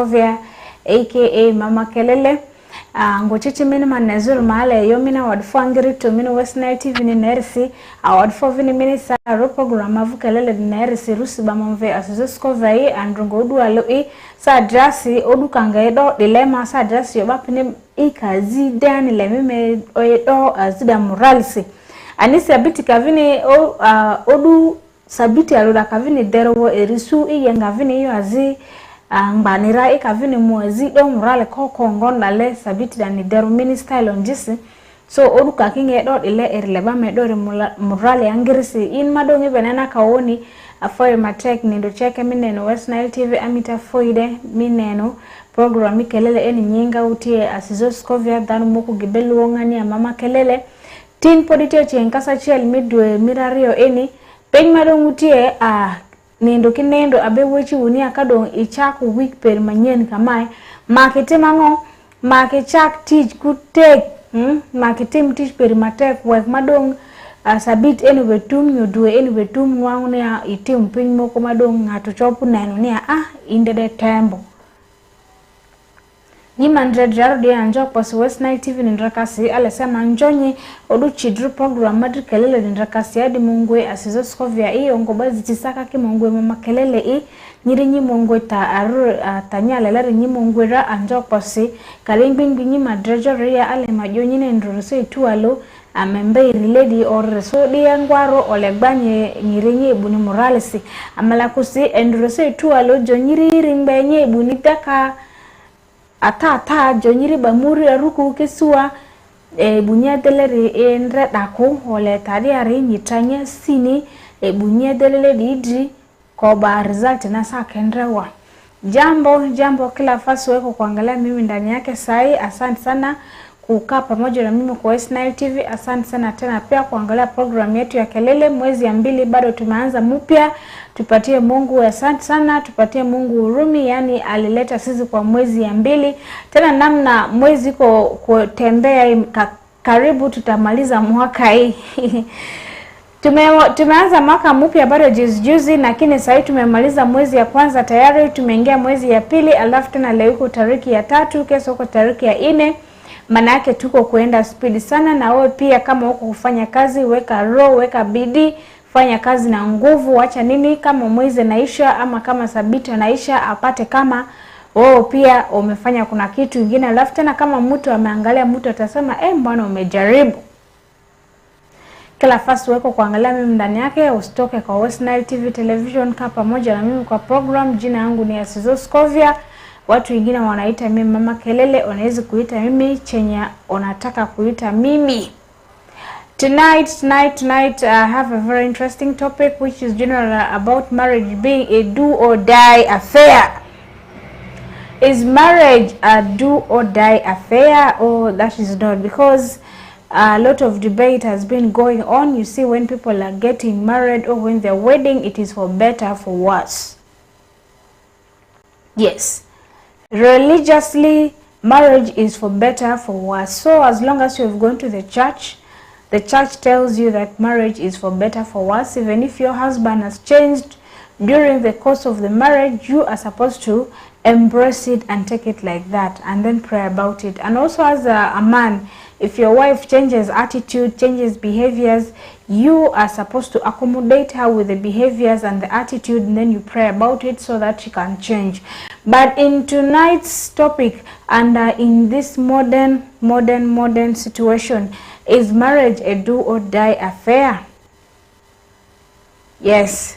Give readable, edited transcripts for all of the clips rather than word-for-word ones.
Scovia, aka Mama Kelele. Ngochichi mini manezuru mahale yo mina wadfuangiri to mini West Nile TV ni nerisi wadfu vini mini sa program avu Kelele ni nerisi rusi bamamve asizo Scovia andrungo udu alo sa adrasi odu kangedo dilema sa adrasi yobapini ikazi dani lemime oyedo azida moralisi anisi abiti kavini odu sabiti aluda kavini derowo erisu iyenga vini iyo azi mbanira ikavini mwezi do morale kongo nale sabiti dani deru mini style onjisi so odu kakinge do ile erileba medori morale angirisi in madongi benana kaoni afoye matek nindo cheke mineno West Nile TV amita foide mineno program Kelele eni nyinga utie asizo Scovia dhanu muku gibelu wongani ya Mama Kelele tin podite chenkasa chel midwe mirario eni peny madong utie nindo kinendo abewechi uni akadong ichaku week per manyen kamae makete mango makechak teach kutek maketim teach per matek wek madong sabit eni wetum nyodwe eni wetum nwangu ya itim piny moko madong ngatu chopu neno niya indede tembo ni mandred jarodi anjo pos West Nile TV ndrakasi alesema njonyi odu chidru program madri Kelele ndrakasi adi mungwe asizo Scovia ongobazi tisaka ki mungwe Mama Kelele nyiri nyi mungwe ta aru tanyale lari nyi mungwe ra anjo posi kalingbing nyi madrejo ria ale majonyi ne ndrose itualo amembe iriledi orreso dia ngwaro olegbanye nyiri nyi ebuni moralisi amalakusi ndrose itualo jonyiri ringbe nyi ebuni taka ata jonyiri bamuri aruku kesua bunyedeleri endre daku ole tadi ari nyitanya sini bunye delele didri ko ba result na sa kendrewa jambo kila fasi weko kuangalia mimi ndani yake sai. Asante sana kukaa pamoja na mimi kwa West Nile TV. Asante sana tena pia kuangalia program yetu ya Kelele mwezi ya 2 bado tumeanza mpya. Tupatie Mungu asante sana, tupatie Mungu hurumi, yani alileta sisi kwa mwezi ya 2 tena namna mwezi kutembea karibu tutamaliza mwaka hii. Tumeanza mwaka mpya bado juzi lakini sasa tumemaliza mwezi ya kwanza tayari tumeingia mwezi ya 2 alafu tena leo iko tariki ya 3 kesho iko tariki ya 4 maana yake tuko kuenda speed sana. Na wewe pia kama uko kufanya kazi weka roho weka bidii fanya kazi na nguvu acha nini kama mwezi naisha ama kama sabiti naisha apate kama wewe pia umefanya kuna kitu kingine. Alafu tena kama mtu ameangalia mtu atasema mbona umejaribu. Kila fasi weko kuangalia mimi ndani yake usitoke kwa West Nile TV television kaa pamoja na mimi kwa program. Jina yangu ni Asizo Scovia. Watu wengine wanaita mimi Mama Kelele, unaweza kuita mimi chenye unataka kuita mimi. Tonight I have a very interesting topic which is general about marriage being a do or die affair. Is marriage a do or die affair? Oh, that is not, because a lot of debate has been going on. You see, when people are getting married or when they're wedding, it is for better, for worse. Yes, religiously, marriage is for better, for worse. So as long as you have gone to the church tells you that marriage is for better, for worse. Even if your husband has changed during the course of the marriage, you are supposed to embrace it and take it like that and then pray about it. And also as a man, if your wife changes attitude, changes behaviors, you are supposed to accommodate her with the behaviors and the attitude, and then you pray about it so that she can change. But in tonight's topic and in this modern situation, is marriage a do or die affair? Yes.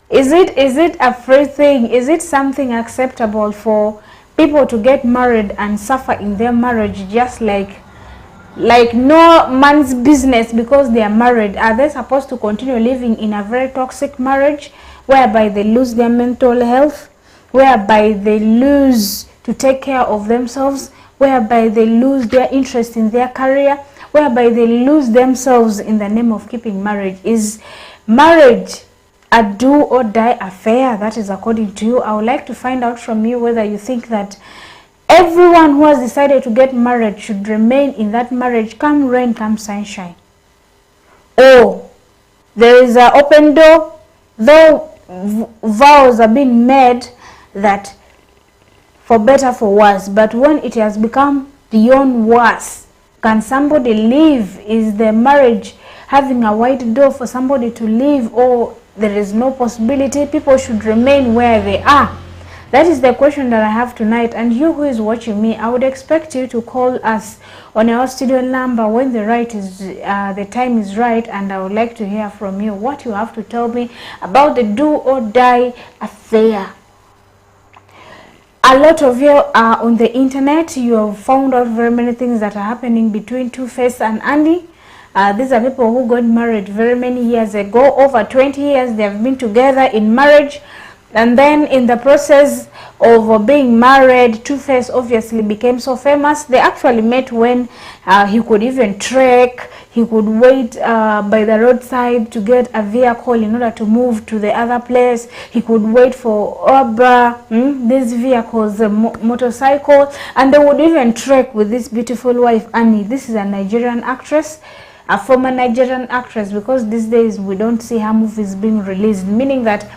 Is it a free thing? Is it something acceptable for people to get married and suffer in their marriage just like no man's business because they are married? Are they supposed to continue living in a very toxic marriage whereby they lose their mental health, whereby they lose to take care of themselves, whereby they lose their interest in their career, whereby they lose themselves in the name of keeping marriage? Is marriage a do or die affair? That is according to you. I would like to find out from you whether you think that everyone who has decided to get married should remain in that marriage come rain, come sunshine. Or there is an open door, though vows are being made that for better, for worse. But when it has become beyond worse, can somebody leave? Is the marriage having a wide door for somebody to leave, or there is no possibility? People should remain where they are. That is the question that I have tonight. And you who is watching me, I would expect you to call us on our studio number when the time is right, and I would like to hear from you what you have to tell me about the do or die affair. A lot of you are on the internet. You have found out very many things that are happening between Two-Face and Andy. These are people who got married very many years ago. Over 20 years they have been together in marriage. And then in the process of being married, Two-Face obviously became so famous. They actually met when he could even trek. He could wait by the roadside to get a vehicle in order to move to the other place. He could wait for Uber, these vehicles, motorcycle, and they would even trek with this beautiful wife, Annie. This is a Nigerian actress, a former Nigerian actress, because these days we don't see her movies being released, meaning that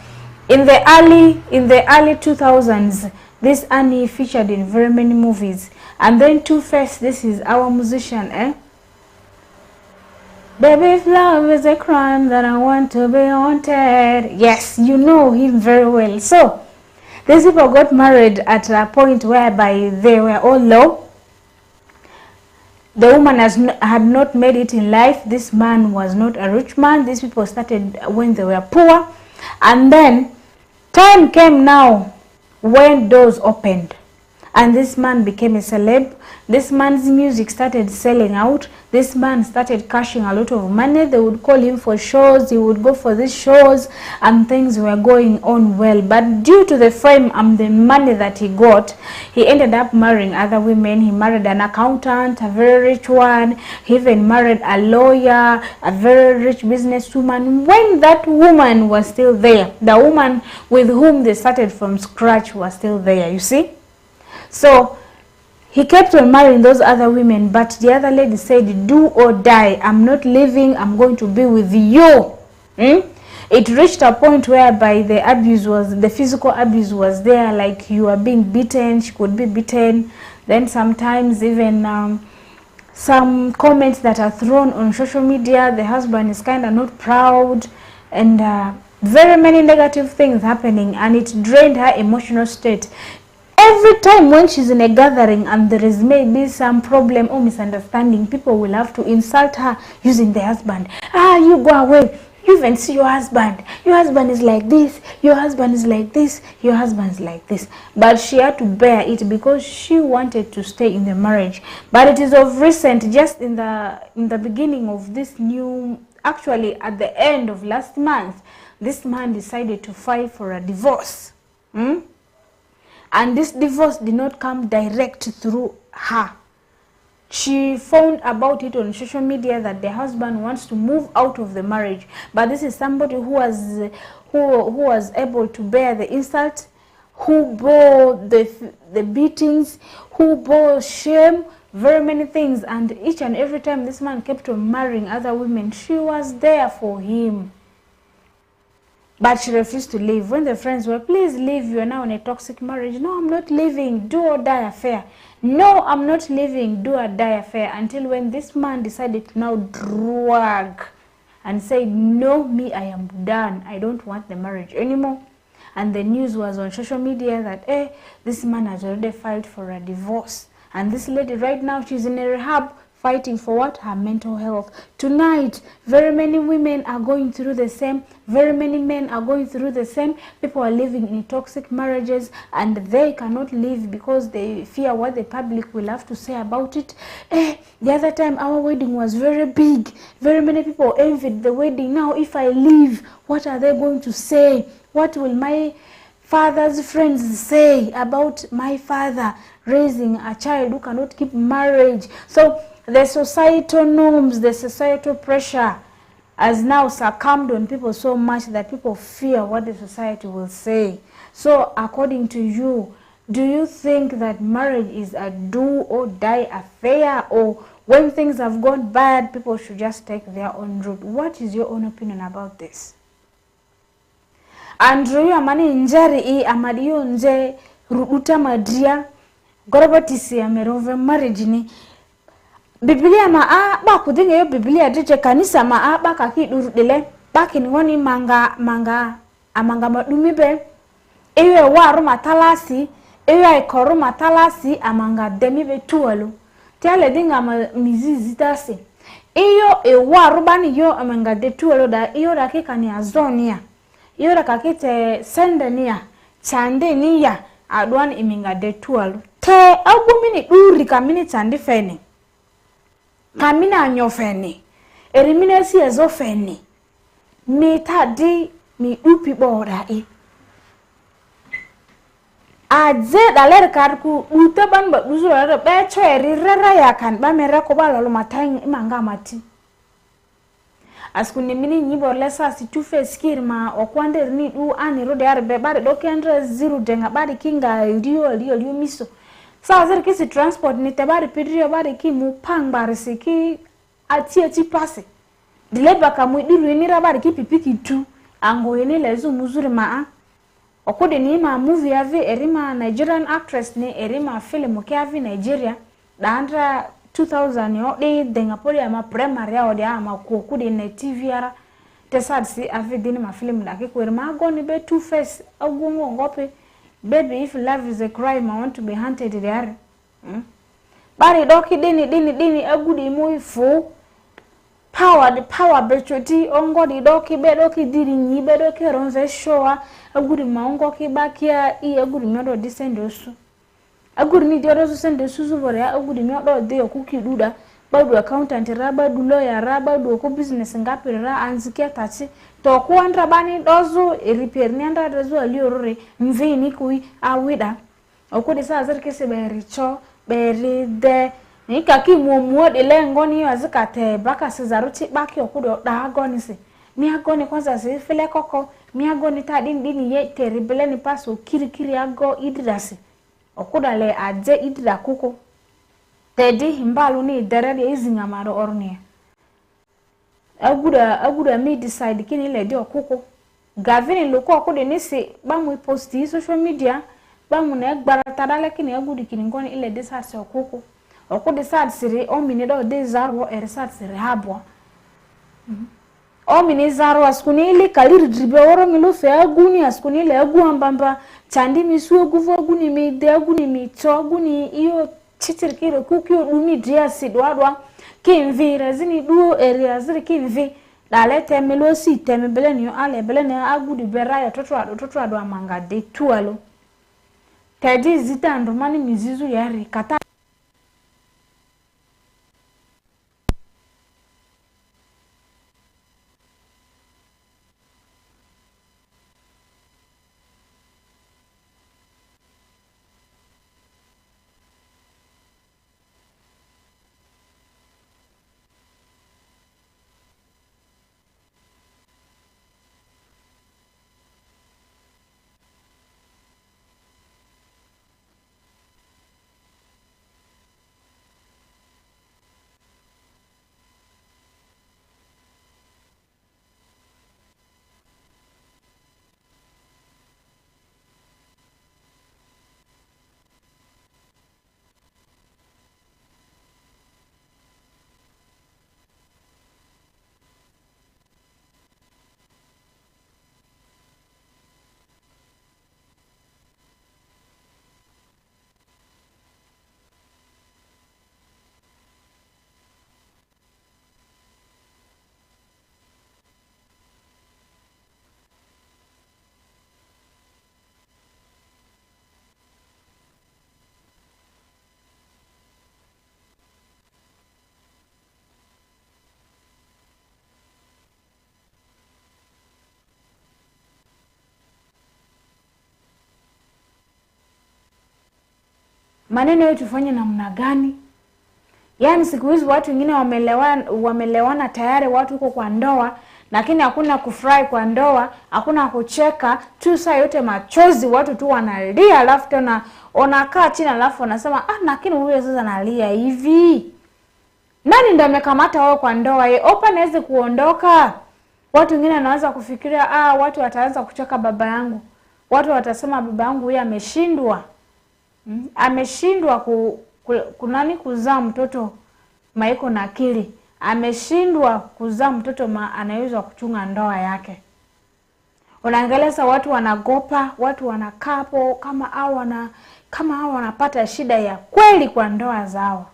in the early 2000s, this Annie featured in very many movies. And then Two-Face, this is our musician, Baby, if love is a crime, then I want to be haunted. Yes, you know him very well. So, these people got married at a point whereby they were all low. The woman had not made it in life. This man was not a rich man. These people started when they were poor. And then, time came now when doors opened. And this man became a celeb. This man's music started selling out. This man started cashing a lot of money. They would call him for shows. He would go for these shows, and things were going on well. But due to the fame and the money that he got, he ended up marrying other women. He married an accountant, a very rich one. He even married a lawyer, a very rich businesswoman. When that woman was still there, the woman with whom they started from scratch was still there, you see. So he kept on marrying those other women, but the other lady said, do or die, I'm not leaving, I'm going to be with you. It reached a point whereby the physical abuse was there, like you are being beaten, she could be beaten. Then sometimes even some comments that are thrown on social media, the husband is kind of not proud, and very many negative things happening, and it drained her emotional state. Every time when she's in a gathering and there is maybe some problem or misunderstanding, people will have to insult her using the husband. You go away. You even see your husband. Your husband is like this. Your husband is like this. Your husband is like this. But she had to bear it because she wanted to stay in the marriage. But it is of recent, just in the beginning of this new, actually at the end of last month, this man decided to file for a divorce. And this divorce did not come direct through her. She found about it on social media that the husband wants to move out of the marriage. But this is somebody who was able to bear the insult, who bore the beatings, who bore shame, very many things. And each and every time this man kept on marrying other women, she was there for him. But she refused to leave. When the friends were, please leave, you are now in a toxic marriage. No, I'm not leaving, do or die affair. No, I'm not leaving, do or die affair. Until when this man decided to now drag and say, no, me, I am done. I don't want the marriage anymore. And the news was on social media that, this man has already filed for a divorce. And this lady right now, she's in a rehab, fighting for what? Her mental health. Tonight, very many women are going through the same. Very many men are going through the same. People are living in toxic marriages and they cannot live because they fear what the public will have to say about it. The other time our wedding was very big. Very many people envied the wedding. Now if I leave, what are they going to say? What will my father's friends say about my father raising a child who cannot keep marriage? So the societal norms, the societal pressure has now succumbed on people so much that people fear what the society will say. So according to you, do you think that marriage is a do or die affair, or when things have gone bad, people should just take their own route? What is your own opinion about this? Andrew amani njari I amadiyo nje rubuta madria gorobotisi ya merove marriage ni Biblia ma ba kudinga yo Biblia dije kanisa ma ba kaki durudele ba kini woni manga amanga madumi be ewe waru matalasi ewe ikoru matalasi amanga demi be tuwalu tiale dinga mizizi tasi iyo waru bani yo amanga de tuwalu da iyo dakika ni azonia iyo dakakite sendenia chande niya adwan iminga de tuwalu te agumini duri kamini chandi fene kamina anyofene erimine si ezofene mi tadi mi upi bora aze daler karku utaban ba buzura be chweri rara yakan ba mere ko ba lolo matang imanga mati askunni mini nyibor lesa si tufe skirma okwande ni du ani rode arbe ba do kendra zero denga ba kinga liyo miso sa zer kisi transport ni te ba pidrio ba ki mu pang ba ki ati passe dile baka mu diru ni ra ba ki pipiki tu ango yene lezu muzuri ma okode ni ma movie ave erima Nigerian actress ni erima film ke ave Nigeria dandra 2000 yo de denga poli ama primary ya ode ama kokudi na TV ara te sad si ave dini ma film da ke ko erima go ni be two face agungo ngope baby if love is a crime I want to be hunted there bari doki dini agudi mo ifo power bechoti ongo di doki be doki diri nyi be doki ronze showa aguri maongo ki bakia I aguri myodo disendosu aguri ni diodo sendosu zubore aguri myodo de okuki duda badu accountant raba du lawyer raba du ko business ngapi ra anzike tachi to ko andra bani dozo repair ni andra dozo aliorore mvini kui awida okudi sa zerke se bericho beride ni kaki muo de lengo ni azikate baka sezaruti baki okudo da agoni se mi agoni kwanza se fele koko mi agoni ta dini ye terrible ni paso kirikiri ago idrasi okuda le aje idra kuko tedi himbalu ni derere izinga maro ornia aguda me decide kini le di okuko gavini loko okude ni se bamu posti social media bamu na gbara tadale kini agudi kini ngoni ile desase okuko okude sad siri o mini do de zarwo sad siri habwa o mini zarwo askuni ile kalir dribe woro milu fe aguni askuni le agu ambamba chandi misu aguvo aguni mi de aguni mi cho aguni iyo chitirikire kukyo dumi dia sidwadwa kimvira zini du area ziri kimvi dale temelo si temebele ni ale bele ne agudi beraya totwado amanga de tualo tedi zitando mani mizizu yari kata maneno yetu tufanye namna gani? Yaani siku hizi watu wengine wamelewana tayari, watu huko kwa ndoa, lakini hakuna kufurahi kwa ndoa, hakuna kucheka, tu saa yote machozi, watu tu wanalia, alafu tena unakaa chini alafu unasema lakini huyo sasa analia hivi. Nani ndio amekamata wao kwa ndoa? Opa naweza kuondoka. Watu wengine wanaanza kufikiria watu wataanza kucheka baba yangu. Watu watasema baba yangu yeye ameshindwa. Ameshindwa kunani kuzaa mtoto maiko na akili. Ameshindwa kuzaa mtoto anaweza kuchunga ndoa yake. Unaangalia watu wanagopa, watu wanakapo kama hao wanapata shida ya kweli kwa ndoa zao.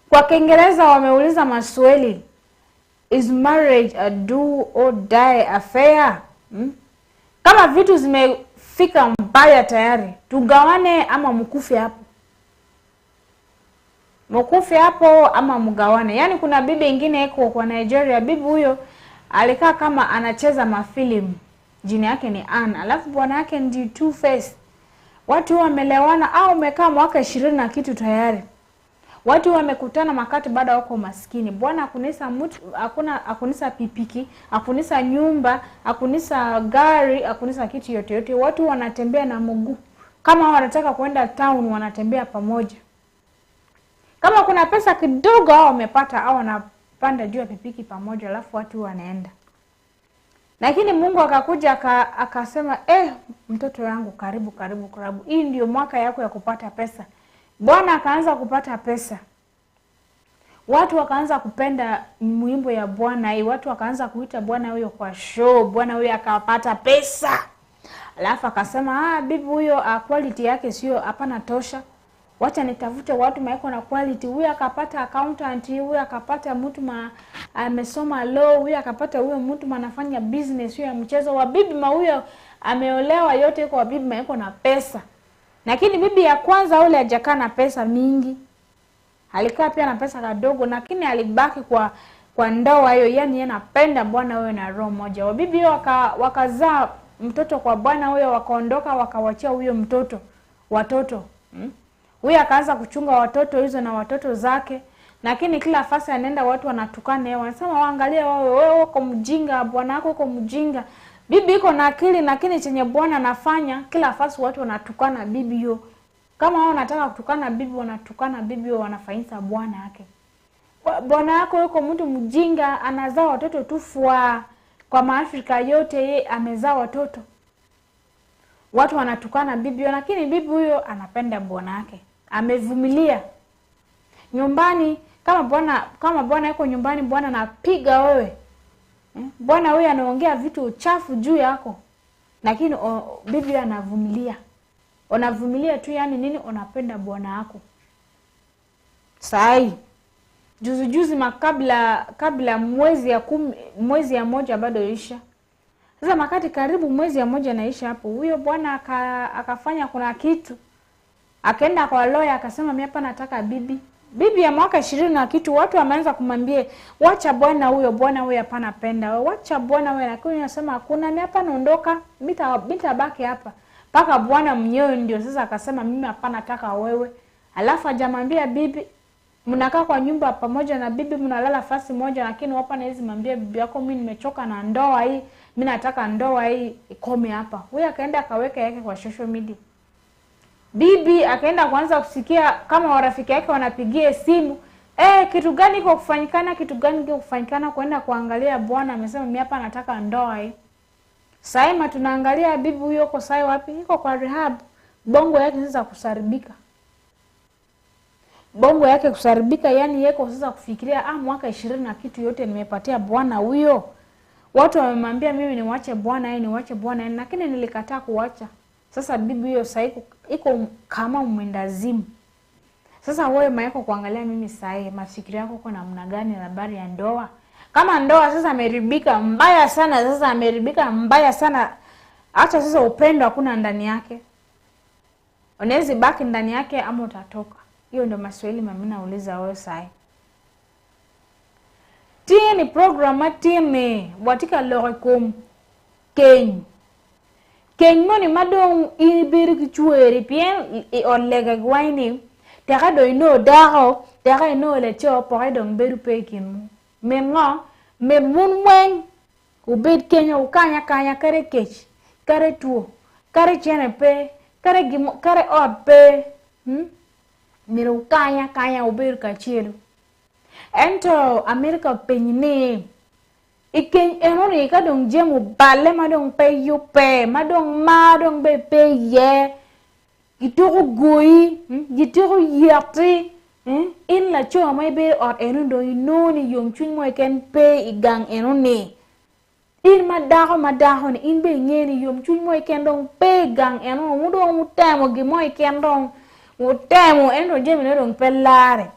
Kwa Kiingereza wameuliza maswali. Is marriage a do or die affair? Kama vitu zimefika mbaya tayari, tugawane ama mkufe hapo. Mkufe hapo ama mgawane. Yaani kuna bibi ingine iko kwa Nigeria, bibi huyo alikaa kama anacheza mafilimu. Jina yake ni Anna. Alafu bwana yake ndi Two Face. Watu wamelewana au umekaa mwaka 20 na kitu tayari. Watu wamekutana makati baada wako maskini. Bwana hakunisa mtu, hakunisa pikipiki, hakunisa nyumba, hakunisa gari, hakunisa kitu yote. Watu wanatembea na mguu. Kama wanataka kwenda town wanatembea pamoja. Kama kuna pesa kidogo hao wamepata au wanapanda juu ya pikipiki pamoja, alafu watu wanaenda. Lakini Mungu akakuja akasema, mtoto wangu karibu. Hii ndio mwaka yako ya kupata pesa. Bwana akaanza kupata pesa. Watu wakaanza kupenda mwimbo ya Bwana hii. Watu wakaanza kuita Bwana huyo kwa show. Bwana huyo akapata pesa. Alafu akasema, bibi huyo quality yake sio hapana tosha. Wacha nitafute watu maiko na quality. Huyo akapata accountant, huyo akapata mtu amesoma law, huyo akapata huyo mtu anafanya business huyo ya mchezo wa bibi huyo ameolewa yote kwa bibi maiko na pesa. Lakini bibi ya kwanza ule hajakaa na pesa mingi. Alikaa pia na pesa kadogo, lakini alibaki kwa ndoa hiyo, yani yeye anapenda Bwana huyo na roho moja. Wabibi wakazaa mtoto kwa Bwana huyo, wakaondoka wakawachia huyo mtoto watoto. Huyo akaanza kuchunga watoto hizo na watoto zake. Lakini kila fasi anaenda watu wanatukana yeye. Wanasema waangalie wewe uko mjinga, bwana wako uko mjinga. Bibi iko na akili, lakini chenye Bwana anafanya kila fasi watu wanatukana bibi hiyo. Kama wao wanataka kutukana bibi, wanatukana bibi hiyo, wanafanyisa bwana yake. Bwana yako yuko mtu mjinga, anazaa watoto tufua. Kwa Maafrika yote yeye amezaa watoto. Watu wanatukana bibi hiyo, lakini bibi huyo anapenda bwana yake. Amevumilia. Nyumbani kama bwana yuko nyumbani, bwana anapiga wewe. Bwana huyo anaongea vitu chafu juu yako. Lakini bibi anavumilia. Unavumilia tu, yani nini? Unapenda bwana wako. Sai juzi kabla mwezi ya moja bado isha. Sasa makati karibu mwezi ya moja naisha hapo, huyo bwana akafanya kuna kitu. Akaenda kwa lawyer akasema mimi hapa nataka bibi ya mwaka 20 na kitu. Watu wameanza kumwambia wacha bwana huyo hapana penda. Wacha bwana huyo, lakini anasema hakuna, mimi hapa naondoka, nitabaki hapa. Paka bwana mwenyewe ndio sasa akasema mimi hapa nataka wewe. Alafu hajamwambia bibi, mnakaa kwa nyumba pamoja na bibi, mnalala fasi moja, lakini hapa naweza mwambia bibi yako mimi nimechoka na ndoa hii, mimi nataka ndoa hii ikome hapa. Huyo akaenda akaweka yake kwa social media. Bibi akaenda kuanza kusikia kama warafiki yake wanapigia simu, kitu gani iko kufanyikana, kwenda kuangalia bwana amesema mimi hapa nataka ndoa hii. Saima tunaangalia bibi huyo uko sai wapi? Iko kwa rehab. Bongo yake sasa kusaribika. Yani yeko sasa kufikiria mwaka 20 na kitu yote nimepatia bwana huyo. Watu wamemwambia mimi niwache bwana yeye, lakini nilikataa kuacha. Sasa bibi huyo sasa iko kama mwendazimu. Sasa wewe maiko kuangalia mimi sasa mafikiri yako uko namna gani na habari ya ndoa? Kama ndoa sasa ameribika mbaya sana, acha sasa upendo hakuna ndani yake. Unaweza baki ndani yake ama utatoka. Hiyo ndio maswali mimi nauliza wewe sasa. Tieni programa tiene watika lorekom Keny moni madong ibir kichueri pien olega gwaini. Teka do ino daro, teka ino le chopo ay dong beru pekin. Mengo memun wen ubed Kenya ukanya kare kech, kare tuo, kare chene pe, kare od pe. Mira ukanya uberu kachielu. Ento America penyine Ikeny enori ka dong jemu bale madong pe yupe madong be pe ye gitoro goyi gitoro yati in la cho mai be or enu do no ni yom chun mo ken pe igang enu ni in madaho ni in be ngeni yom chun mo ken dong pe gang enu mu do mu tamo gi mo ken dong mu tamo enu je mi dong pelare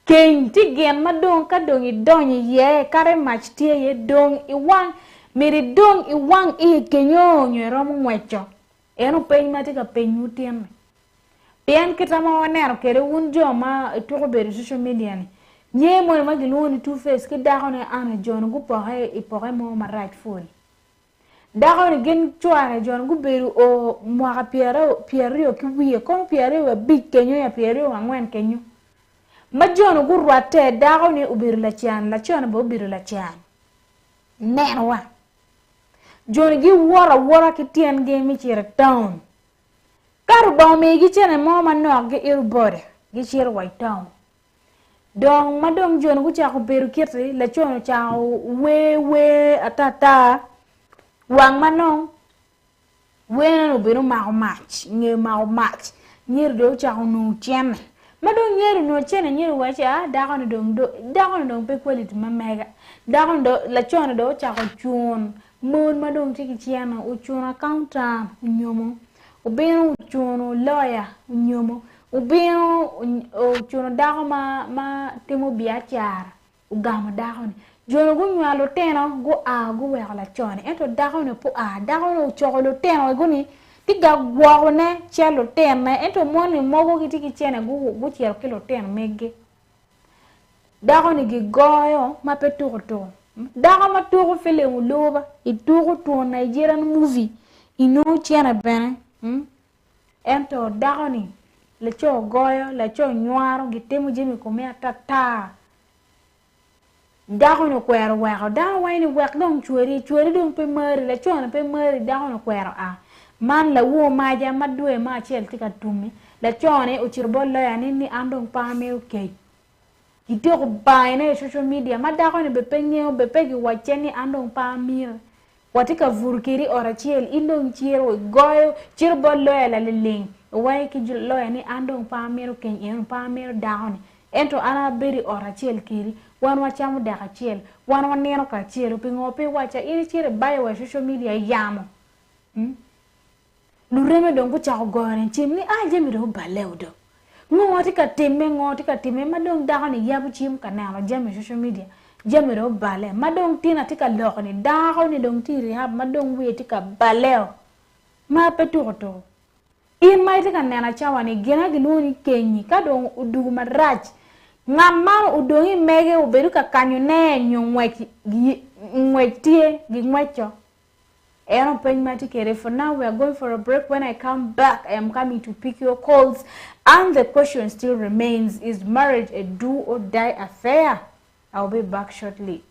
ken ti gen madong ka dong I dong ye kare mach tie ye dong I wang miri dong I wang I kenyo nyero mu mwecho enu pe mati ka pe nyutien pian kita ma wanero kere unjo ma to be social media ni nye mo ma gino ni two face ki da hono ana jon gu pohe I pohe mo ma rightful da hono gen chware jon gu beru o mo ga piero ki wiye kon piero wa big kenyo ya piero wa ngwen kenyo ma jon gu rwate da hono ubiru la chon bo ubiru la chan nenwa jon gi wora ki tien ge mi chira town karu ba me gi chene mo ma no gi irbore gi chira white town dong madong jon gu cha ko beru kete la chono cha we atata wang manong we no beru ma match nyir do cha no chen madong nyir no chen nyir wa cha da ko dong pe quality ma mega da ko do la chono do cha ko chun mon madong tiki chiana u chuna counter nyomo u beru chuno lawyer nyomo ubino chuno dago ma temo biachar ugama dago ni jono gu nyalo teno gu gu wala chone ento dago ne pu dago no chokolo teno gu ni tiga gwo ne chelo tene ento moni mogo kitiki chene gu chelo kilo teno mege dago ni gi goyo ma peturo to dago ma turo fele uloba ituro to Nigerian movie ino chene bene ento dago ni le cho goyo le cho nyuaro gitemu jemi komea tata daho no kwero wero da wayni wek dong chuori dong pe mari le cho pe mari daho no kwero man la wo maja madwe ma chel tika tumi le cho ne uchirbo lo ya ni andong pa me okay gitoko bayne social media ma daho ne be penye be pegi wacheni andong pa mir watika vurkiri ora chel indong chiro goyo chirbo lo ya la ling way ki lo ni andong pamero ken en pamero down ento ana beri ora chel kiri wan wachamu da chel wan wanero ka chel pingo pe wacha ini chire bayo wa social media yamo lureme dongu cha ogore chimni jemi do balewdo ngoti ka timme madong da ni yabu chim kanalo jemi social media jemi do bale madong tina tika lo ni da ni dong tiri hab madong we tika baleo ma petuto in mai tika nena chawa ni gena ginuni kenyi kadong udugu maraj ngama udongi mege uberu ka kanyo ne nyongwetie gingwecho eno pen mati kere. For now we are going for a break. When I come back I am coming to pick your calls and the question still remains, is marriage a do or die affair? I'll be back shortly.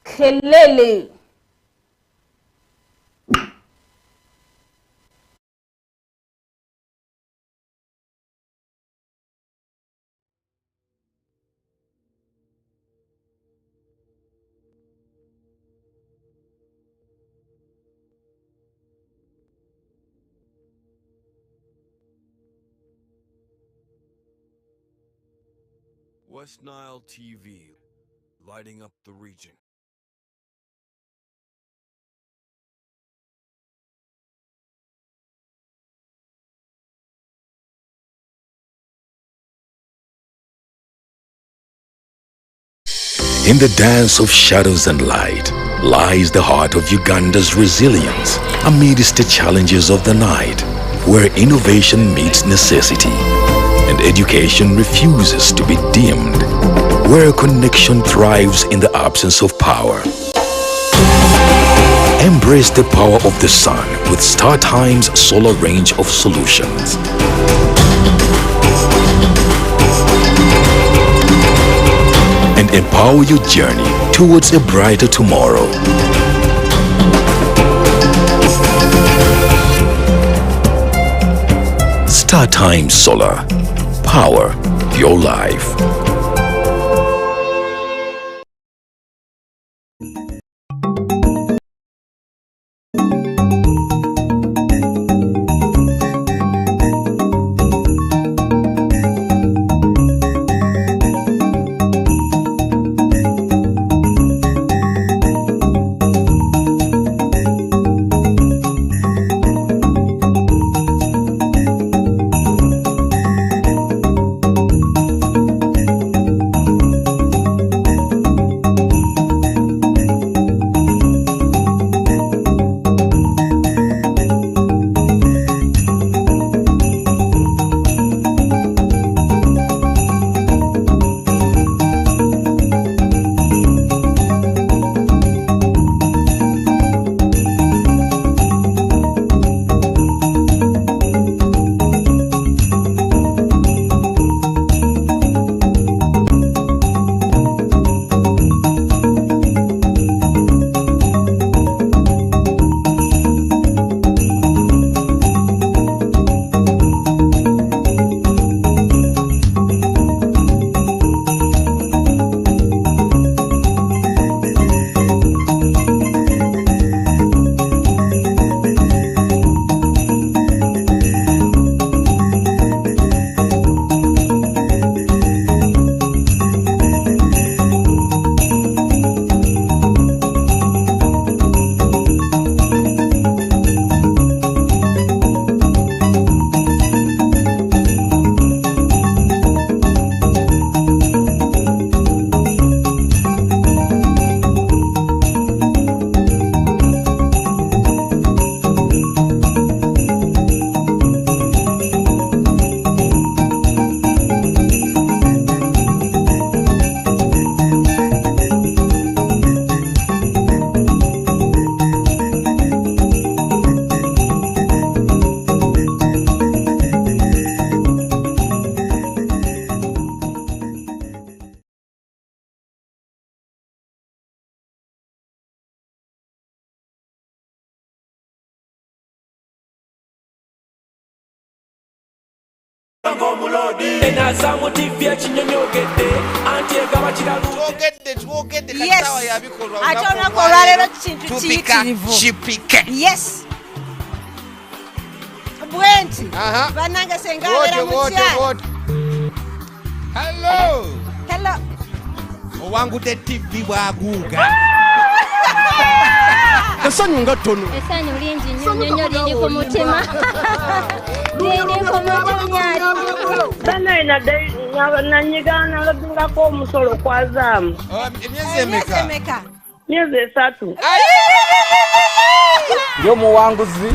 KELELE. West Nile TV, lighting up the region. In the dance of shadows and light lies the heart of Uganda's resilience amidst the challenges of the night, where innovation meets necessity and education refuses to be dimmed, where connection thrives in the absence of power. Embrace the power of the sun with StarTime's solar range of solutions. And empower your journey towards a brighter tomorrow. StarTime Solar, Power your life. Yes. Bwenti. Bananga sengabera mukyala. Hello. Hello. Owangu te TV bwaguga. Esanyu nga tono. Esanyu lingi nnyo liri ku mutima. Liri ku mutima. Bana ina nanyigana labingako omusolo kwazamu. Emyezi emeka? Myezi 3. Yo muwanguzi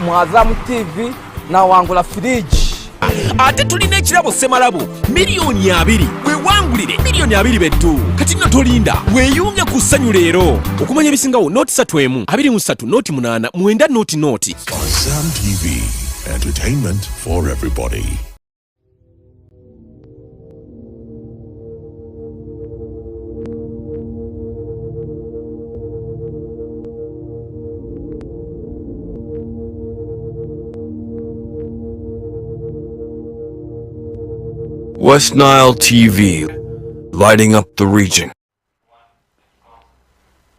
mwazamu TV na wangula fridge. Ate tulina ekirabo Semalabo miliyoni 2 wewangulire miliyoni 2 beddu kati nno tolinda weeyunge ku ssanyu leero okumanya ebisingawo noti 3 23 noti 8 9 noti. Azam TV, entertainment for everybody. West Nile TV, lighting up the region.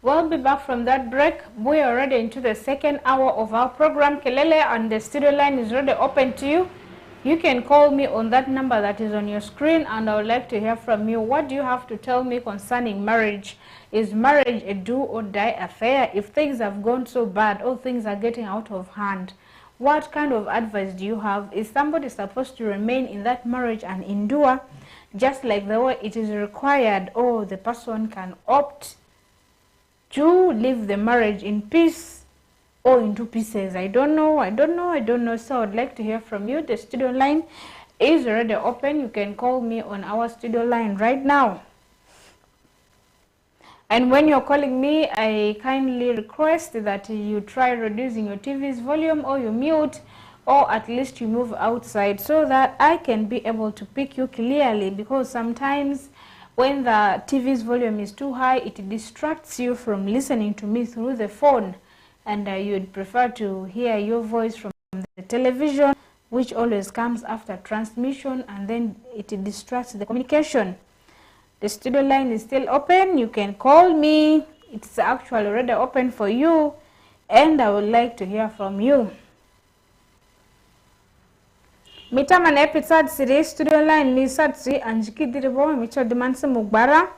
We'll be back from that break. We are already into the second hour of our program, Kelele, and the studio line is already open to you. You can call me on that number that is on your screen, and I would like to hear from you. What do you have to tell me concerning marriage? Is marriage a do or die affair? If things have gone so bad or things are getting out of hand, what kind of advice do you have? Is somebody supposed to remain in that marriage and endure just like the way it is required, or the person can opt to leave the marriage in peace or into pieces? I don't know. So I'd like to hear from you. The studio line is already open. You can call me on our studio line right now. And when you're calling me, I kindly request that you try reducing your TV's volume, or you mute, or at least you move outside so that I can be able to pick you clearly, because sometimes when the TV's volume is too high, it distracts you from listening to me through the phone, and you'd prefer to hear your voice from the television which always comes after transmission, and then it distracts the communication. The studio line is still open. You can call me. It's actually already open for you, and I would like to hear from you. Mitama na episode series studio line ni satsi anjiki diribo micho dimanse mugbara.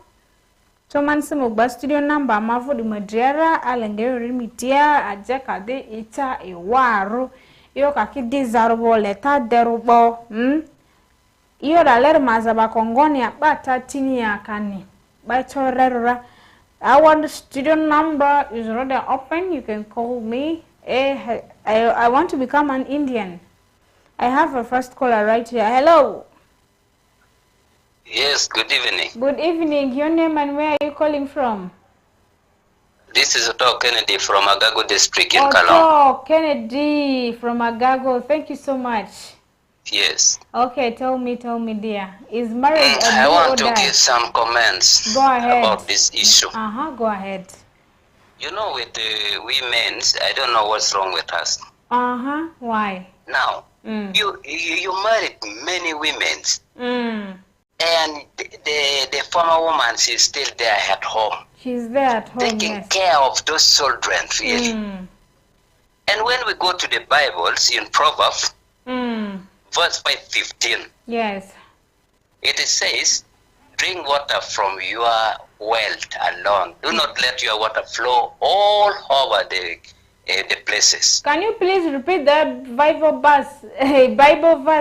Chomanse mugba studio number mavu di madriara alengero rimitia ajeka de ita iwaru. Iyo kakidi zarubo leta derubo. Iyo daler mazaba kongoni apata tini ya kani. Baito rerura. Our studio number is already open. You can call me. I want to become an Indian. I have a first caller right here. Hello. Yes, good evening. Good evening. Your name and where are you calling from? This is Otto Kennedy from Agago district in Kalong. Otto Kennedy from Agago. Thank you so much. Yes. Okay, tell me dear. Is marriage a I do want or to die? give some comments about this issue. Go ahead. You know, with the women, I don't know what's wrong with us. Why? Now, you married many women, and the former woman, she's still there at home. She's there at home, taking care of those children, really. And when we go to the Bibles in Proverbs, verse 5:15, yes, it says, drink water from your well alone. Do not let your water flow all over the places. Can you please repeat that Bible verse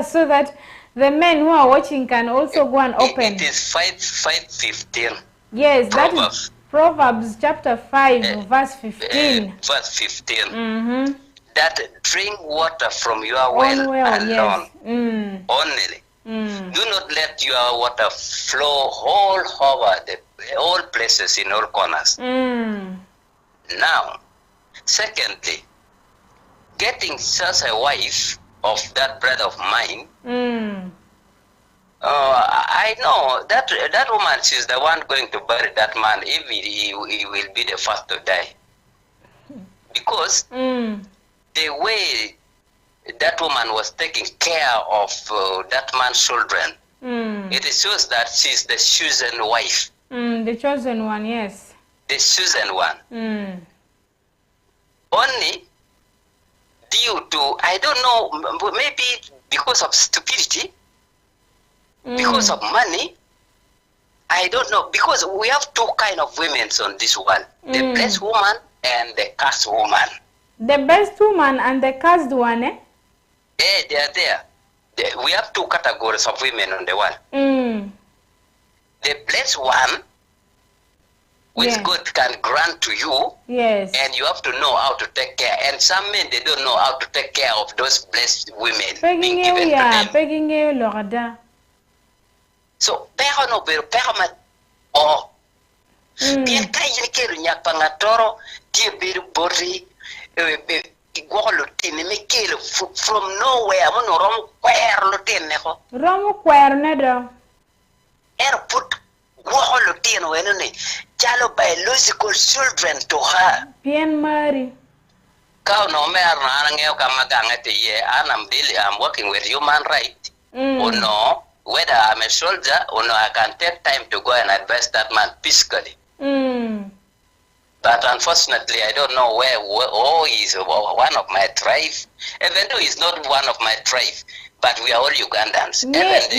so that the men who are watching can also go and open? It is 5:15. Yes, Proverbs. that is Proverbs chapter 5, verse 15. Verse 15. That drink water from your well alone. Yes. Only. Do not let your water flow all over all places in all corners. Now, secondly, getting such a wife of that brother of mine, I know that woman, she's the one going to bury that man if he will be the first to die. Because the way that woman was taking care of that man's children, it shows that she's the chosen wife. The chosen one, yes. The chosen one. Only due to, I don't know, maybe because of stupidity, because of money, I don't know, because we have two kind of women on this world, the blessed woman and the cursed woman. The best woman and the cursed one, eh? Yeah, they are there. We have two categories of women on the world. The blessed one, which God can grant to you, and you have to know how to take care. And some men, they don't know how to take care of those blessed women being given to them. So, pero no, pero mat. Oh, bien kaya kero nyak pangatoro, tie biru bori, from nowhere, mono rom kwer lo tine ko. Rom kwer ne do. Put lo tine wenone. Chalo biological children to her. Bien Mary. Kau no me arnangeo kama gangete ye. I'm working with human rights. Or no, whether I'm a soldier or no, I can take time to go and advise that man peacefully. But unfortunately, I don't know where he's one of my tribe. Even though he's not one of my tribe, but we are all Ugandans. Even the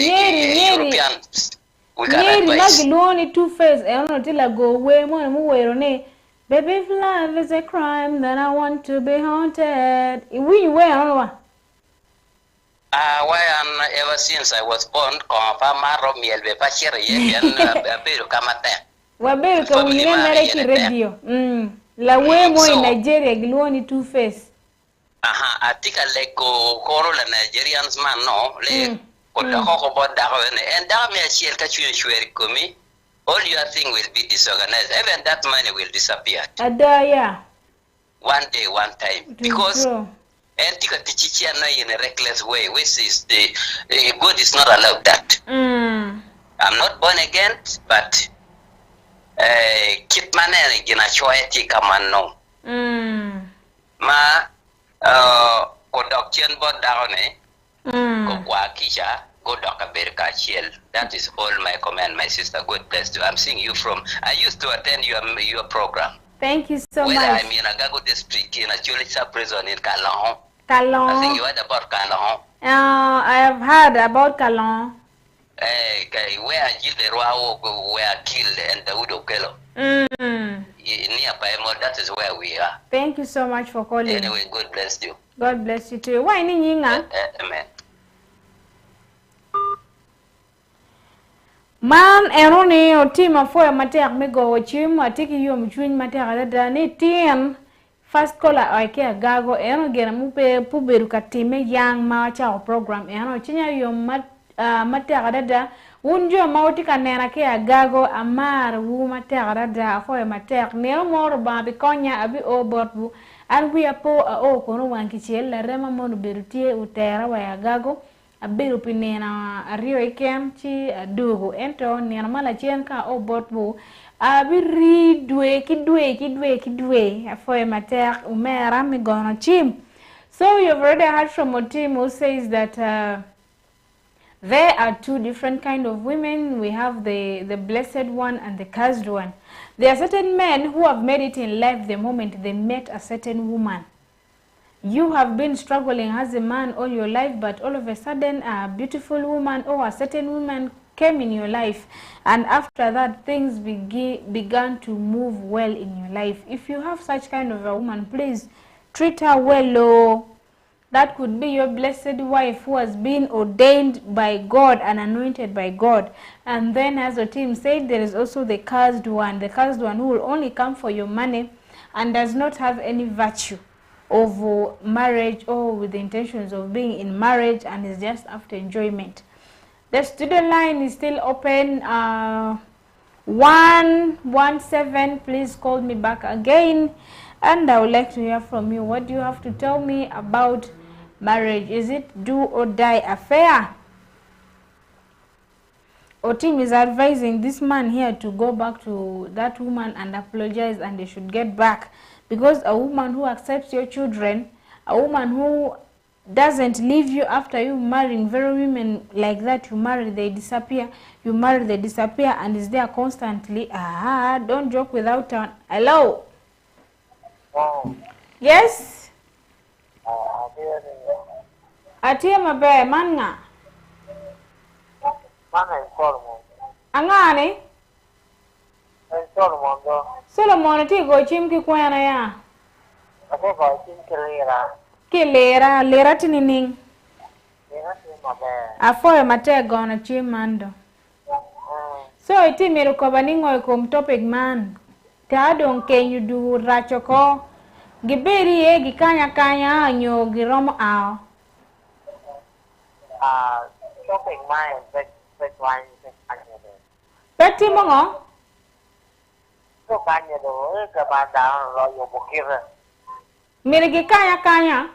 Europeans, we can advise. Baby, if love is a crime, then I want to be haunted. Ever since I was born, radio. La wemo in Nigeria, Glowani Two Face. Atika leko koro la Nigerians man no le kota koko bod dahone and dame shiel ka chwe komi. All your thing will be disorganized. Even that money will disappear. Adaya. One day, one time, because Antika teaching in a reckless way, which is God is not allowed that. I'm not born again, but keep money in a choice man no. Ma production board down Go kwa kisha, go doka berka chiel. That is all my command, my sister. God bless you. I'm seeing you from, I used to attend your program. Thank you so much. I'm in Agago district, in a Cholicha prison in Kalon. Kalon. I think you heard about Kalon. I have heard about Kalon. Where Gilderoy were killed and the Udo Kello. Near Paimo, that is where we are. Thank you so much for calling. Anyway, God bless you. God bless you too. Why ni nyinga? Amen. Man eroni o team afo matek me go chim atiki yo mchwin matek da ni tien first caller oike agago eno gena mupe puberu katime yang ma cha program eno chinya yo matek da unjo mauti kanena ke agago amar wu matek da afo matek ne mor ba bi konya abi o borbu an wi apo o kono wanki chiel rema monu berutie utera wa agago abiru pinena ario ikem chi adugo ento nena mala chien ka o botbu abiri kidwe afoy mater umera mi gonna chim. So you've already heard from a team who says that there are two different kind of women. We have the blessed one and the cursed one. There are certain men who have made it in life the moment they met a certain woman. You have been struggling as a man all your life, but all of a sudden a beautiful woman or a certain woman came in your life, and after that things began to move well in your life. If you have such kind of a woman, please treat her well. Oh, that could be your blessed wife who has been ordained by God and anointed by God. And then, as the team said, there is also the cursed one who will only come for your money and does not have any virtue of marriage or with the intentions of being in marriage and is just after enjoyment. The student line is still open. 117, please call me back again, and I would like to hear from you. What do you have to tell me about marriage? Is it do or die affair? Our team is advising this man here to go back to that woman and apologize, and they should get back. Because a woman who accepts your children, a woman who doesn't leave you after you marrying, very women like that, you marry, they disappear, you marry, they disappear, and is there constantly. Don't joke without an hello. Yes? Atia mabe manga. Angani? Solomon ti go chim ki kwana ya. Ako go chim kelera. Kelera, lera tinining. Lera mabe. Afo mate gona chim mando. So iti miru ko baningo ko topic man. Ta don ken you do rachoko. Giberi e gikanya kanya anyo giromo ao. Topic man one Peti mongo? So kanya do ke banda lo yo bukir. Mirigi kanya.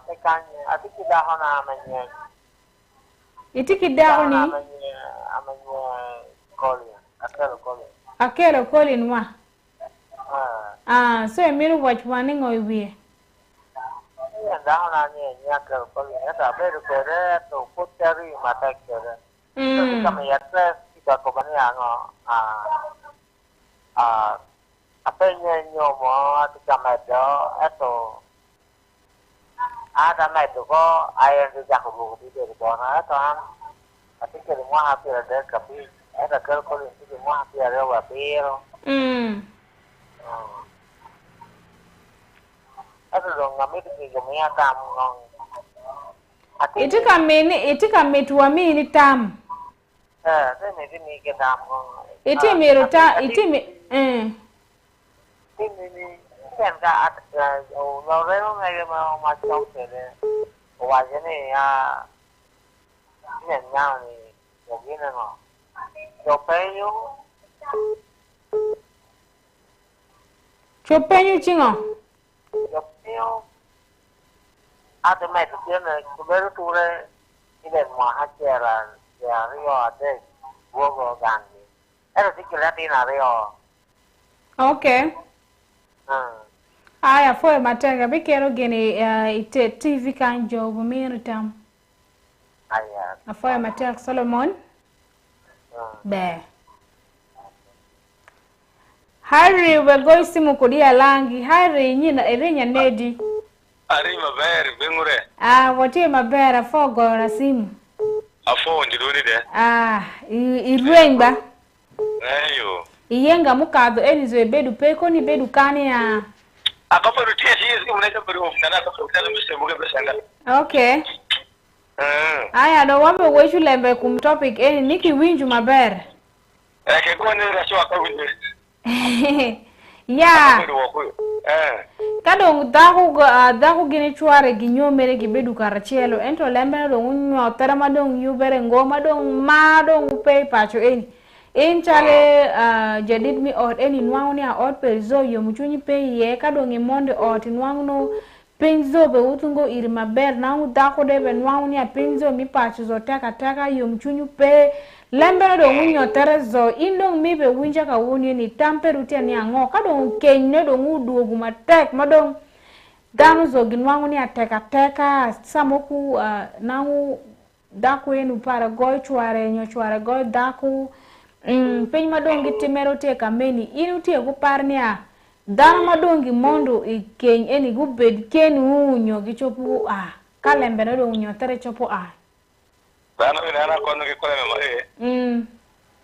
Pe kanya atiki daho na amanye. Itiki daho ni amanye kolin. Akelo kolin wa. So emiru watch warning or we. Yeah, daho na ni nyakelo kolin. Eta beru kere to puteri matakere. So kami yatra kita ko bani ano apenya nyomo atukamedo eto ada medo ko ayen de jahu di de bona to an atikere mo hapi de kapi eta kel ko ni mo hapi re wa pero Ato dong ngami di gomia tam ngong Itika metuwa mini tam. Ni ke tam ngong. Iti meruta iti Ini kan ka lo reno ngai ma chau tere. Wa jene ya nen nya ni yo gina no. Chopenyu chingo. Yo peo. Ate mai tu tiene ku beru ture ile mo ha chera ya rio ate go gani. Era tikira tina rio. Okay. Aya foi matanga bikero gene ite TV kan job miritam. Aya. Afoy matak Solomon. Be. Harry we go simu kudia langi. Harry nyina erenya nedi. Ari mabere bengure. Wotie mabere afo gora simu. Afo ndidoni de. Irwengba. Ayo. Iyenga mukado elizo ebedu peko ni bedu kani ya. Akapo rutia shizi unaweza bari ofuna na kapita mse muge besanga. Okay. Aya do wambe wechu lembe kum topic niki winju mabere. Ke kwa ni rasho akawinje. Ya. Kadong daku gini chuare ginyo mere gibedu karachelo ento lembe do unyo terama dong yubere ngoma dong ma dong pay pacho chale jadid mi ot eni nwangu ni a ot pe zo yo mchunyi pe ye kadong imonde ot nwangu no penzo be utungo iri maber na daku debe nwangu ni a penzo mi pacho zo taka yo mchunyi pe lembe do unyo terezo indong mi be winja ka wuni ni tampe rutia ni ango kadong kenye do ngudu gumatek madong danu zo ginwangu ni ateka samoku nangu daku enu para goy chuare nyo chuare goy daku penye madongi timero teka meni inu tie kuparnia danu madongi mondo ikeny eni gubed kenu unyo gichopu kalembe do unyo tere chopu Bana ina na kono ke kole mama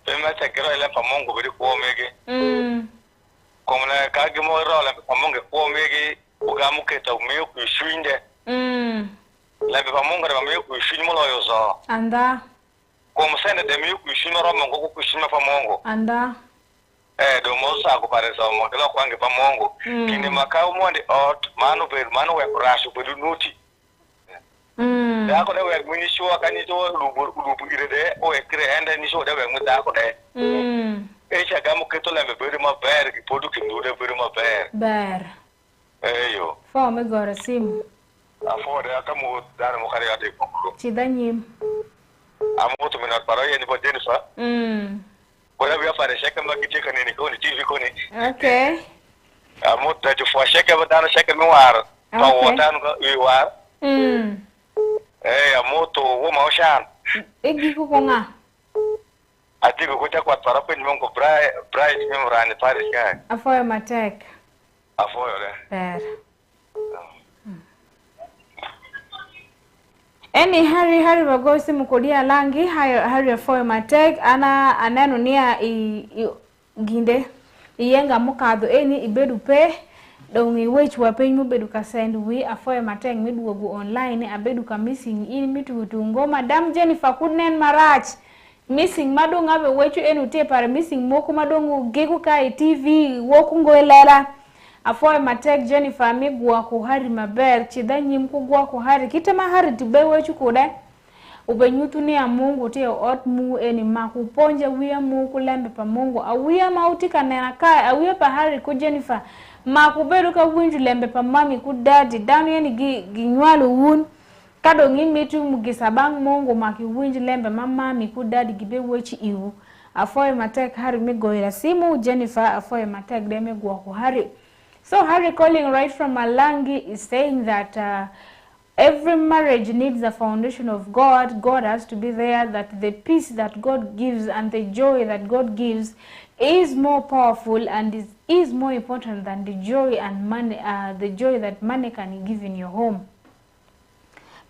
Pema chakero ile pamongo bidi kuomege. Komna kage mo rola pamongo kuomege ugamu keta umeyo kuishinde. La be pamongo ba meyo kuishinde mo loyo zo. Anda. Komsene de meyo kuishinde ro mongo kuishinde pamongo. Anda. Do mo sa ko pare so mo kala kwange pamongo. Kinde makao monde ot manu we kurashu bedu nuti. Da ko da we mini show kan to lubu irede o ekre ende ni show da we mu da ko de cha gamu ke to la me bere ma ber ki podu ki ndu de bere ma ber eyo fo me gora sim afo de akamu da mo kare ate ko ti danyim amu to me na paro ye ni bo denisa ko da bi afare sheka ma ki te kan ni ko ni tv ko ni okay amu da ju fo sheka ba da sheka mi war pa wotan ko wi war moto wo maoshan egi ko nga ati ko ta kwa para pen mongo bright memorane pare ka afoya matek afoya le per eni hari bagosi mukodia langi hari afoya matek anano nia ginde iyenga mukado eni ibedu pe dongi wech wa penyu bedu ka send wi afoya mateng miduogu online abedu ka missing in mitutungo madam Jennifer kunen marach missing madong abe wechu enu te para missing moko madong gegu ka TV woku ngoelela afoya matek Jennifer migwa ko hari maber chidanyim ko gwa ko hari kitama hari tibe wechu kude ubenyutu ni ya Mungu te ot mu eni makuponja wiya mu kulembe pa Mungu awiya mautika nena kai awiya pa hari ko Jennifer makubedu ka winju lembe pa mami ku dadi danu yeni ginwalu wun kado ngimitu mugisabang Mungu maki winju lembe mami ku dadi gibe wechi iwu afoya matek hari migoira simu Jennifer afoya matek deme gwa ko hari. So Harry calling right from Malangi is saying that every marriage needs a foundation of God. God has to be there, that the peace that God gives and the joy that God gives is more powerful and is more important than the joy and money, the joy that money can give in your home.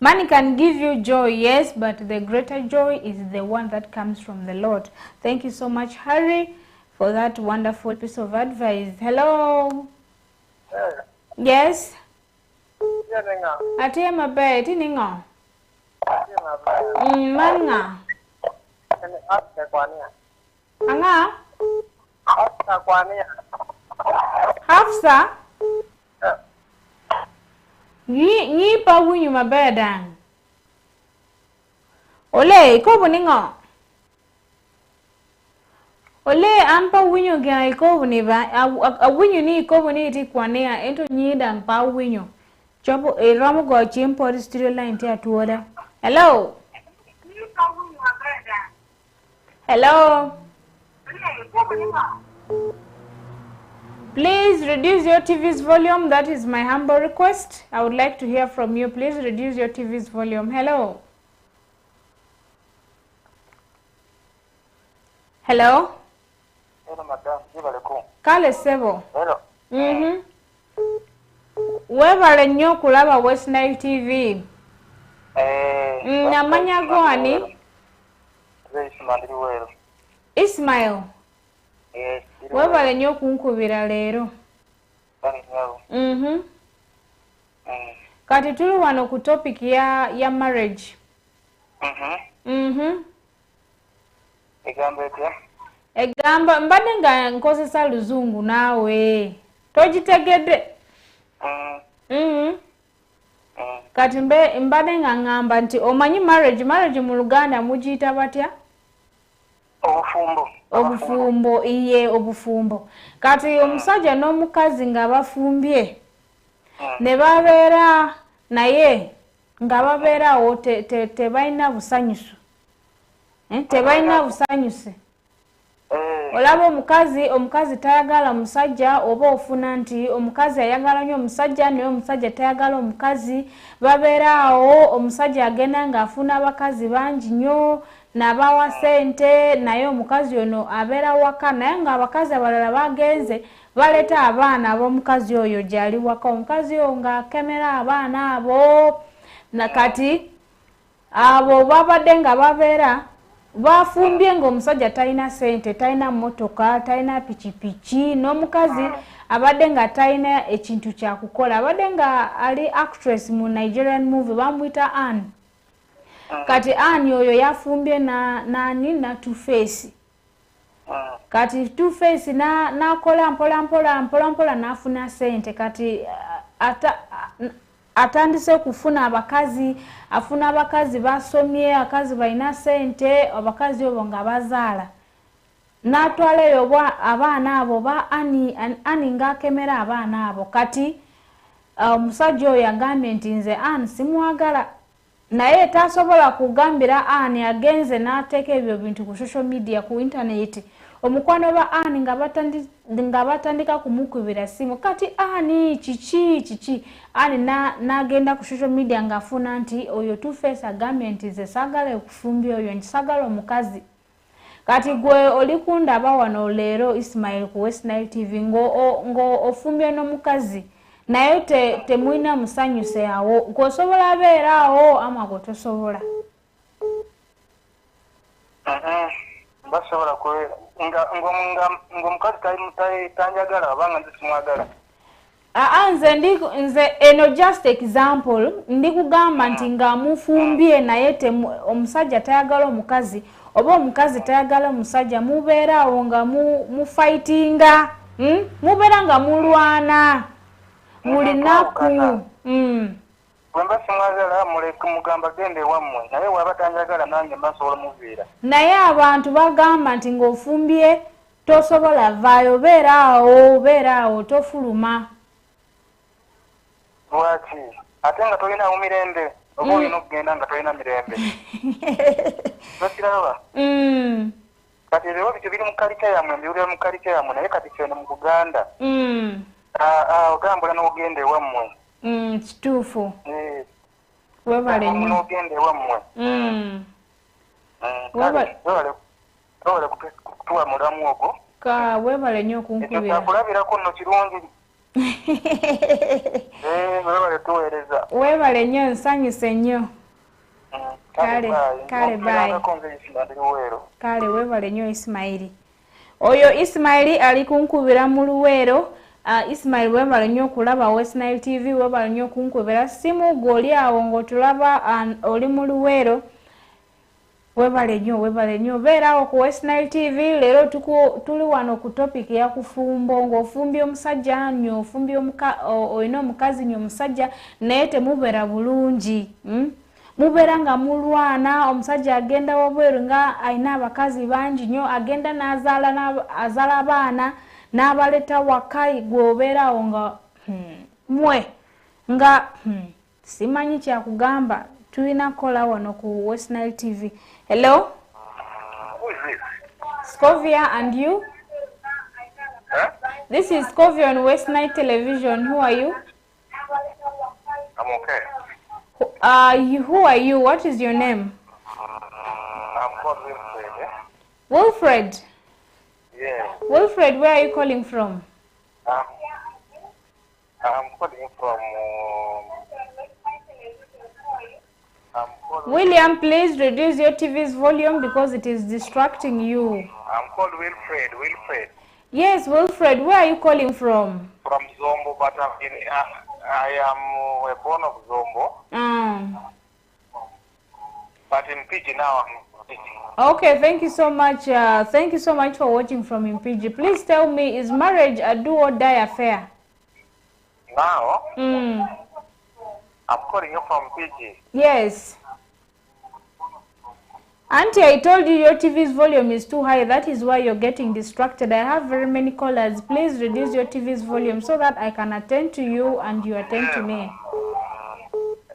Money can give you joy, yes, but the greater joy is the one that comes from the Lord. Thank you so much, Harry, for that wonderful piece of advice. Hello. Yes. Ati mabe ti ningo. Manga. Anga? Hafsa? Ni pa winyu mabe dan. Ole ko buningo. Ole ampa winyu ga iko buni ba a winyu ni iko buni ti kwanea ento nyi dan pa winyu. Chopo ramu go chimpo studio line ti atuoda. Hello. Hello. Please reduce your TV's volume. That is my humble request. I would like to hear from you. Please reduce your TV's volume. Hello. Hello. Hello, madam. Kale sebo. Hello. Webale nnyo kulaba West Nile TV. Amanya gwani? Ismail. Yes. Webale nnyo kunkubira leero. Kati tuli wano ku topic ya marriage. Egamba mbadde nga nkozesa luzungu naawe. Togitegedde? Kati mbadde nga ngamba nti omanyi marriage mu Luganda mugiyita batya? Obufumbo, iye obufumbo. Kati omusajja n'omukazi nga bafumbye ne babeera naye nga babeerawo tebalina busanyusu. Tebalina busanyusu. Olaba omukazi tayagala musajja oba ofuna nti omukazi ayagala nnyo omusajja naye omusajja tayagala omukazi, babeeraawo omusajja agenda ng'afuna abakazi bangi nnyo n'abawa ssente naye omukazi ono abeera waka naye ng'abakazi abalala bagenze baleeta abaana ab'omukazi oyo gy'ali waka, omukazi oyo ng'akemera abaana abo. Nakati abo babadde nga babeera bafumbye ng'omusajja talina ssente, talina mmotoka, talina pikipiki, n'omukazi abadde nga talina ekintu kyakukola, abadde nga ali actress mu Nigerian movie bamuyita Anne. Kati Anne oyo yafumbye na Two Face. Kati Two Face nakola mpola n'afuna ssente. Kati atandise kufuna abakazi, afuna abakazi basomye, abakazi balina ssente, abakazi abo nga bazaala. N'atwala eyo abaana abo ba Ani ng'akemera abaana abo. Kati omusajja oyo agambye nti nze Ani simwagala. Naye tasobola kugambira Ani agenze n'ateeka ebyo bintu ku social media, ku internet. Omukwano ba Ani nga batandika kumukubira simu. Kati Ani kiki Ani n'agenda ku social media ng'afuna nti oyo Two Face agambye nti nze saagala okufumbya oyo, nti saagala omukazi. Kati gwe oli kundaba wano leero Ismail ku West Nile TV ng'ofumbye n'omukazi naye temulina musanyuse awo, gwosobola abeeraawo ama gwe tosobola? Basobola kubeera ng'omukazi tanjagala abanga nze simwagala. Nze eno just example ndi kugamba nti ng'amufumbye naye omusajja tayagala omukazi oba omukazi tayagala omusajja, mubeeraawo nga mufightinga, mubeera nga mulwana buli nnaku. Bwemba simwagala muleke mugamba gende wammwe, naye waba tanjagala nange mbasobola muviira. Naye abantu bagamba nti ng'ofumbye tosobola vaayo, beeraawo tofuluma. Lwaki? Ate nga tolinawo mirembe oba olina okugenda nga tolina mirembe. Nokiraba? Kati ebyo bityo biri mu kalita yammwe, mbiwulira mu kalita yammwe, naye kati kyeno mu Buganda ogambula n'ogenda ewammwe. Kituufu. Webale nnyo. N'ogenda ewammwe. Webale kutuwa mulamu ogwo. Webale nnyo okunkubira. Ekyo kyakulabirako nno kirungi. Webale tuweereza. Webale nnyo, nsanyuse nnyo. Kale bye. Kale webale nnyo Ismaili. Oyo Ismaili ali kunkubira mu Luweero. Ismail webale nnyo okulaba West Nile TV, webale nnyo okunkubira simu gw'oli awo ng'otulaba oli mu Luweero. Webale nnyo beeraawo ku West Nile TV. Leero tuli wano ku topic ya kufumbo, ng'ofumbye omusajja nnyo, ofumbye olina omukazi nnyo omusajja naye temubeera bulungi. Mubeera nga mulwana, omusajja agenda wabweru nga alina abakazi bangi nnyo, agenda n'azaala abaana n'abaleta waka, gwobeeraawo nga nga simanyi kyakugamba. Tulina kola wano ku West Nile TV. Hello? Who is this? Scovia, and you? Huh? This is Covey on West Night Television. Who are you? I'm okay. Who are you? What is your name? I'm called Wilfred. Wilfred. Yeah. Wilfred, where are you calling from? I'm calling from. William, please reduce your TV's volume because it is distracting you. I'm called Wilfred. Wilfred. Yes, Wilfred, where are you calling from? From Zombo, but I am born of Zombo. But in Fiji now, I'm Fiji. Okay, thank you so much. Thank you so much for watching from Impiji. Please tell me, is marriage a do or die affair? Now, I'm calling you from Fiji. Yes. Auntie, I told you your TV's volume is too high. That is why you're getting distracted. I have very many callers. Please reduce your TV's volume so that I can attend to you and you attend to me.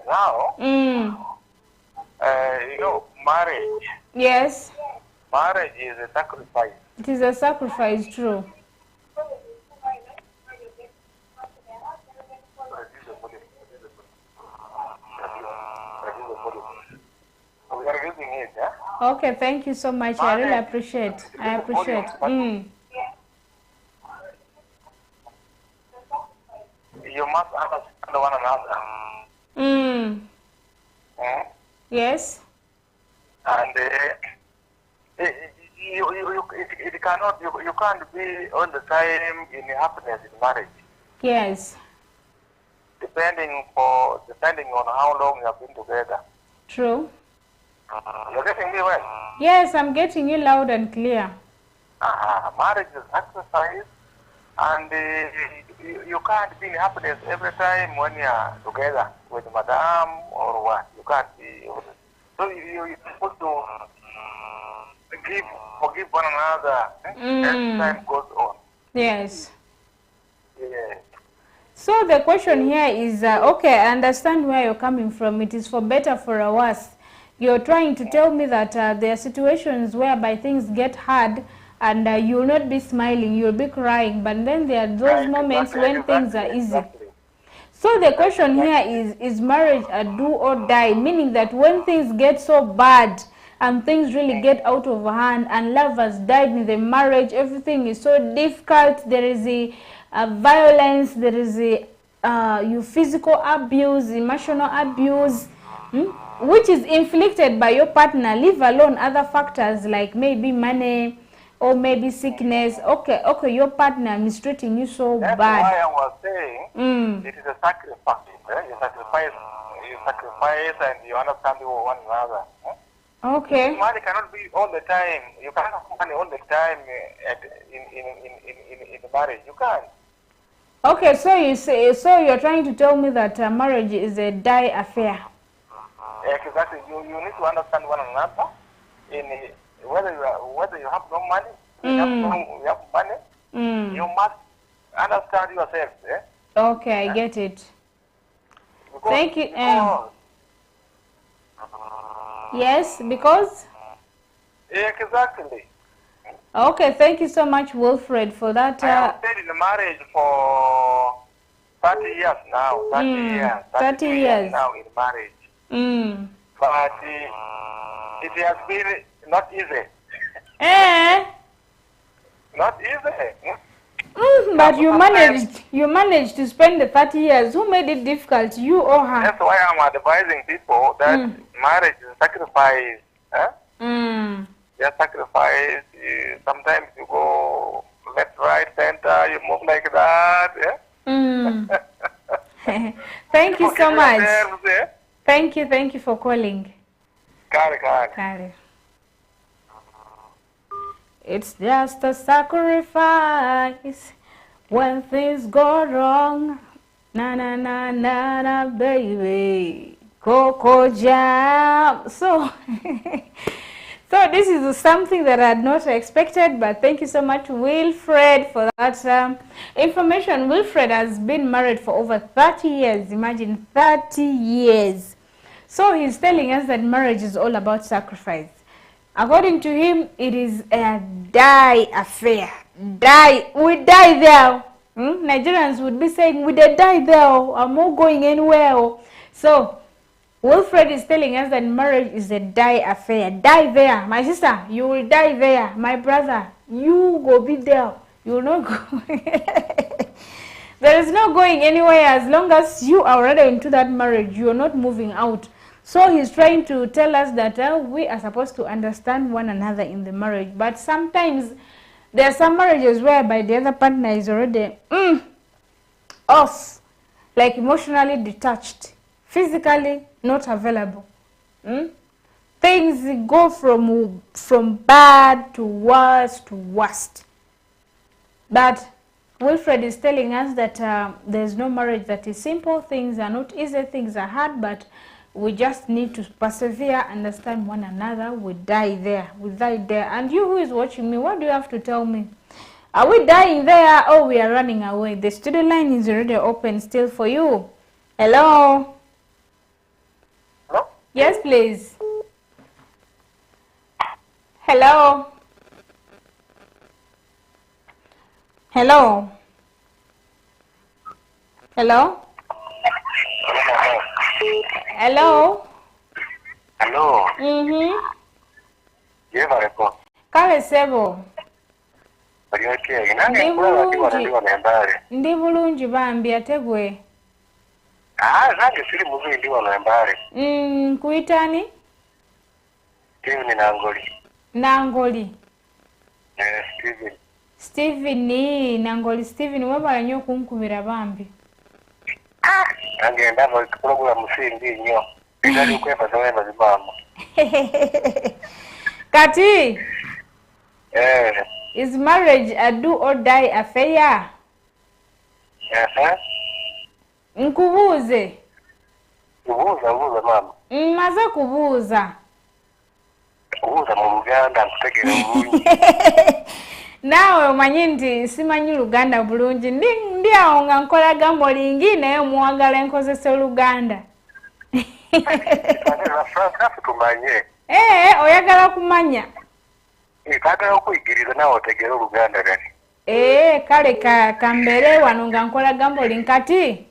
Now, you know, marriage. Yes. Marriage is a sacrifice. It is a sacrifice, true. We are using it, yeah? Okay, thank you so much. I really appreciate. I appreciate. You must understand one another. Yes. And it cannot, you can't be all the time in happiness in marriage. Yes. Depending on how long you have been together. True. You're getting me well? Yes, I'm getting you loud and clear. Marriage is exercise, and you can't be in happiness every time when you're together with madam or what. You can't be. So you're supposed to forgive one another as time goes on. Yes. Yeah. So the question here is, okay, I understand where you're coming from. It is for better, for a worse. You're trying to tell me that there are situations whereby things get hard and you'll not be smiling, you'll be crying, but then there are those moments when things are easy. So the question here is marriage a do or die? Meaning that when things get so bad and things really get out of hand and love has died in the marriage, everything is so difficult, there is a violence, there is a physical abuse, emotional abuse, which is inflicted by your partner, leave alone other factors like maybe money or maybe sickness. Okay, your partner mistreating you so bad. That's why I was saying it is a sacrifice. You sacrifice and you understand one another. Okay. Money cannot be all the time. You can't have money all the time in marriage. You can't. Okay, so you're trying to tell me that marriage is a die affair. Exactly. You need to understand one another. Whether you have no money, you have money, you must understand yourself. Okay, I get it. Thank you. Yes, because? Exactly. Okay, thank you so much, Wilfred, for that. I have been in marriage for 30 years now. 30 years now in marriage. But it has been not easy. Not easy. But you managed to spend the 30 years. Who made it difficult, you or her? That's why I'm advising people that marriage is a sacrifice. Just sacrifice. Sometimes you go left, right, center, you move like that. Thank you so much. Thank you for calling. Kare. It's just a sacrifice when things go wrong. Na na na na na, baby. Coco Jam. So this is something that I had not expected, but thank you so much, Wilfred, for that information. Wilfred has been married for over 30 years. Imagine 30 years. So he's telling us that marriage is all about sacrifice. According to him, it is a die affair. die. We die there. Nigerians would be saying, we did die there. I'm not going anywhere. So, Wilfred is telling us that marriage is a die affair. Die there. My sister, you will die there. My brother, you go be there. You will not go. There is no going anywhere as long as you are already into that marriage. You are not moving out. So he's trying to tell us that we are supposed to understand one another in the marriage. But sometimes there are some marriages whereby the other partner is already off, like emotionally detached, physically not available. Things go from bad to worst. But Wilfred is telling us that there's no marriage that is simple. Things are not easy, things are hard, but we just need to persevere, understand one another. We die there, we die there. And you who is watching me, what do you have to tell me? Are we dying there or we are running away? The studio line is already open still for you. Hello? Hello? Yes, please. Hello? Hello? Hello? Hello? Hello? Yevareko. Kale sebo. Ndi bulungi bambi ate gwe. Nange siri mubi ndi wano Embale. Kuyitani? Steven Nangoli. Nangoli. Steven. Steven Nangoli. Steven wabala nnyo okunkubira bambi. Nange ndaba program sindi nnyo. Ndali okwebaza webaza bambi. Kati? Is marriage a do or die affair? Nkubuuze. Kubuuza mama. Maze kubuuza. Kubuuza mu Luganda nkutegere bulungi. Nawe omanyi nti simanyi Luganda bulungi. Ndi awo nga nkola gambo lingi naye muwagala enkozesa Oluganda. Oyagala kumanya. Kagala okuyigiriza nawe otegere Oluganda gati. Kale kambere wano nga nkola gambo linkati.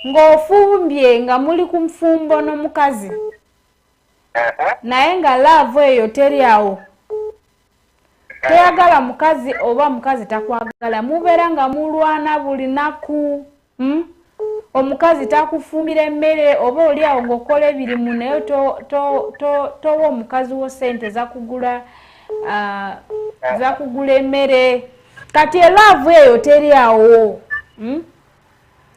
Ng'ofumbye nga muli ku nfumbo n'omukazi. Naye nga laavu eyo teri awo. Toyagala mukazi oba mukazi takwagala. Mubeera nga mulwana buli naku. Omukazi takufumbira emmere oba oli awo ng'okola ebirimu naye towa omukazi wo ssente zakugula emmere. Kati elaavu eyo teri awo.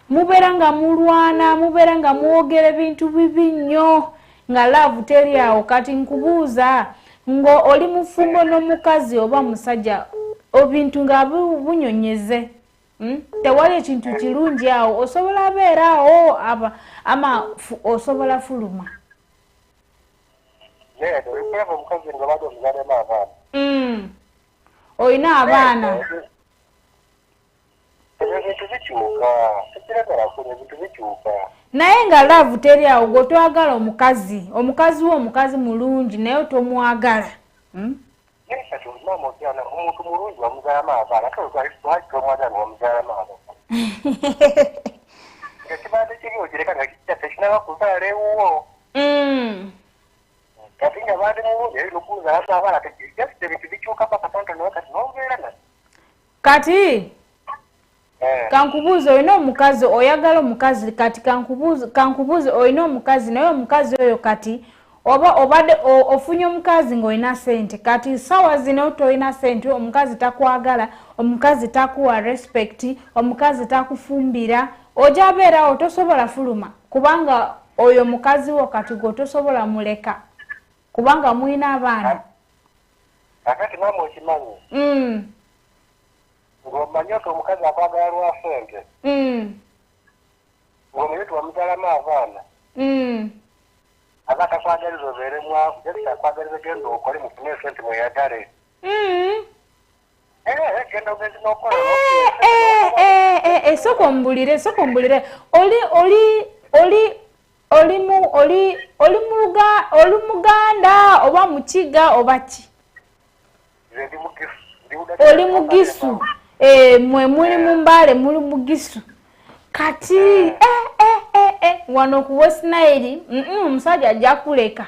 Mubeera nga mulwana, mubeera nga muwogera ebintu bibi nnyo nga laavu teri awo. Kati nkubuuza ngo oli mufumbo n'omukazi oba musajja obintu nga bunyonyeze. Tewali ekintu kirungi awo. Osobola beera awo ama osobola fuluma. Oyina abaana. Naye nga laavu teri awo gwe twagala omukazi. Omukazi wo omukazi mulungi naye tomwagala. Omuntu mulungi wamuzaalama abaana ate lwaki tomwagala wamuzaalama abaana. Ekibadde kiri okireka nga tekinaba kuzaala ewuwo. Kati nga baadde mulungi erina okuzaalama abaana just ebintu bikyuka paka tontono kati n'obeera na. Kati kankubuuze oyina omukazi oyagala omukazi kati kankubuuze oyina omukazi naye omukazi oyo kati obadde ofunye omukazi ng'olina ssente kati sawa zino toyina ssente omukazi takwagala omukazi takuwa respect omukazi takufumbira ojja beerawo tosobola fuluma kubanga oyo mukazi wo kati gwe tosobola muleka kubanga muyina abaana. Akati mama okimanyi ng'omanyi nti omukazi akwagala lwa ssente ng'omanyi nti wamuzaalama abaana akakwagaliza obeere mwavu jali akwagaliza genda okole mufune ssente mweyagale. Genda ogenzi n'okola soko mbulire oli Muganda oba Mukiga oba ki? Nze ndi oli mugisu mwe muli mumbale muli mugisu kati wano ku West Nile omusajja ajja kuleka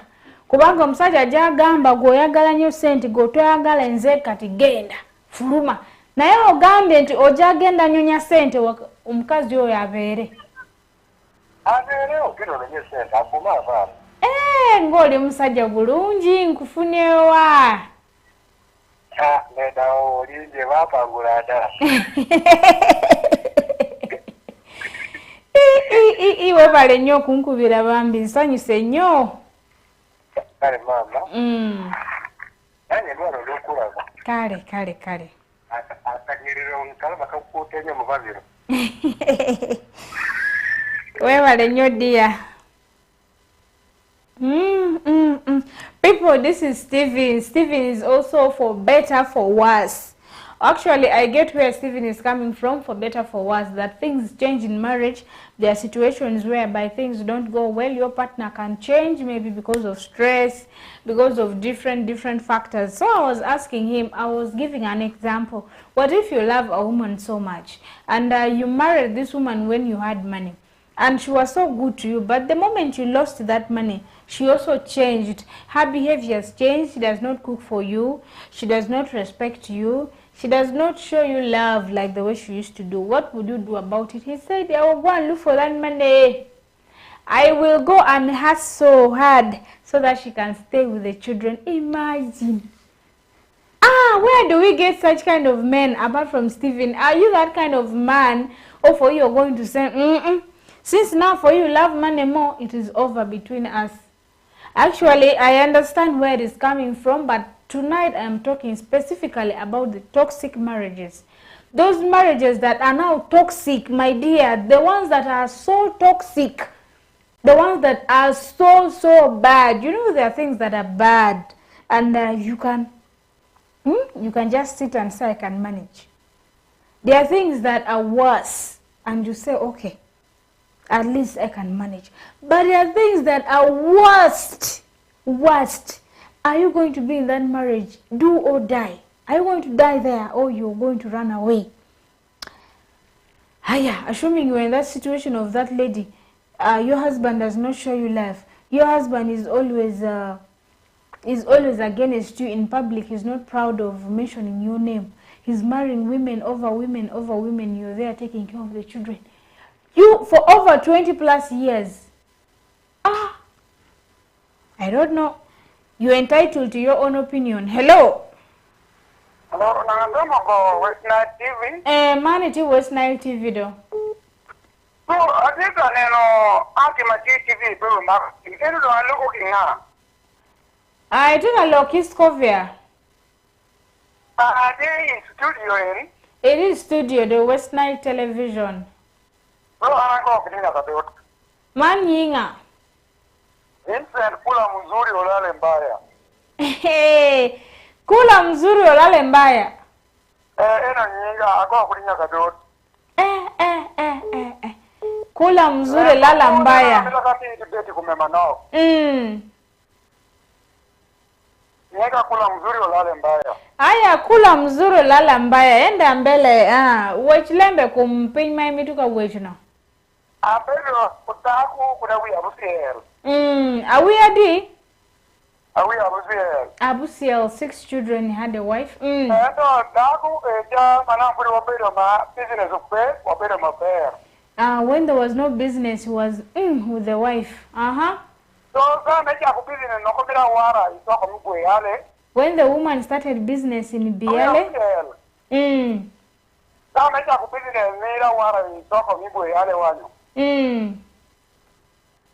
kubanga omusajja ajja agamba gwoyagala nnyo sente gwotoyagala nze kati genda fuluma naye ogambye nti ojja agenda nyonya sente omukazi oyo abeere okirolonye sente afuma avaana ng'oli musajja bulungi nkufunyewa nedawo olinje bapangula ddala webale nnyo okunkubira bambi nsanyuse nnyo kale maama nange ndwala olw'okulaba kale akanyiriro nkalaba kakukuutenye mubaziro webale nnyo dear. People, this is Stephen. Stephen is also for better, for worse. Actually, I get where Stephen is coming from, for better, for worse, that things change in marriage. There are situations whereby things don't go well. Your partner can change, maybe because of stress, because of different factors. So I was asking him, I was giving an example. What if you love a woman so much, and you married this woman when you had money, and she was so good to you, but the moment you lost that money, she also changed. Her behavior has changed. She does not cook for you. She does not respect you. She does not show you love like the way she used to do. What would you do about it? He said, I will go and look for that money. I will go and hustle hard so that she can stay with the children. Imagine. Where do we get such kind of men apart from Stephen? Are you that kind of man? Or for you are going to say, since now for you love money more, it is over between us. Actually, I understand where it is coming from, but tonight I am talking specifically about the toxic marriages. Those marriages that are now toxic, my dear, the ones that are so toxic, the ones that are so bad. You know, there are things that are bad, and you can just sit and say, I can manage. There are things that are worse, and you say, okay, at least I can manage. But there are things that are worst. Are you going to be in that marriage, do or die? Are you going to die there, or you're going to run away? Assuming you're in that situation of that lady, your husband does not show you love. Your husband is always against you in public. He's not proud of mentioning your name. He's marrying women over women. You're there taking care of the children. You for over 20 plus years. I don't know. You're entitled to your own opinion. Hello. Hello, Nangambo, West Nile TV. Manity West Nile TV do. So, I think TV, bro, you can't look at I do a Lokist Covia. Are they in studio? It is studio, the West Nile Television. Man yinga. Vincent, kula mzuri ulale mbaya. Kula mzuri ulale mbaya. Ena nyinga agwa kulinya kadot. Kula mzuri lala mbaya. Mila kati dibeti kumema nao. Nyinga kula mzuri ulale mbaya. Aya, kula mzuri lala mbaya. Enda mbele. Wechilembe kumpima imituka wechina. Apelo utaku kuna wi abusiel. Awi adi? Awi abusiel. Abusiel, 6 children, he had a wife. Endo daku eja manamburi wapero ma business ukwe wapero ma pair. When there was no business, he was with the wife. So meja ku business no komira wara isoko mugwe yale. When the woman started business in Biale. So meja ku business mira wara isoko mugwe yale wanyo.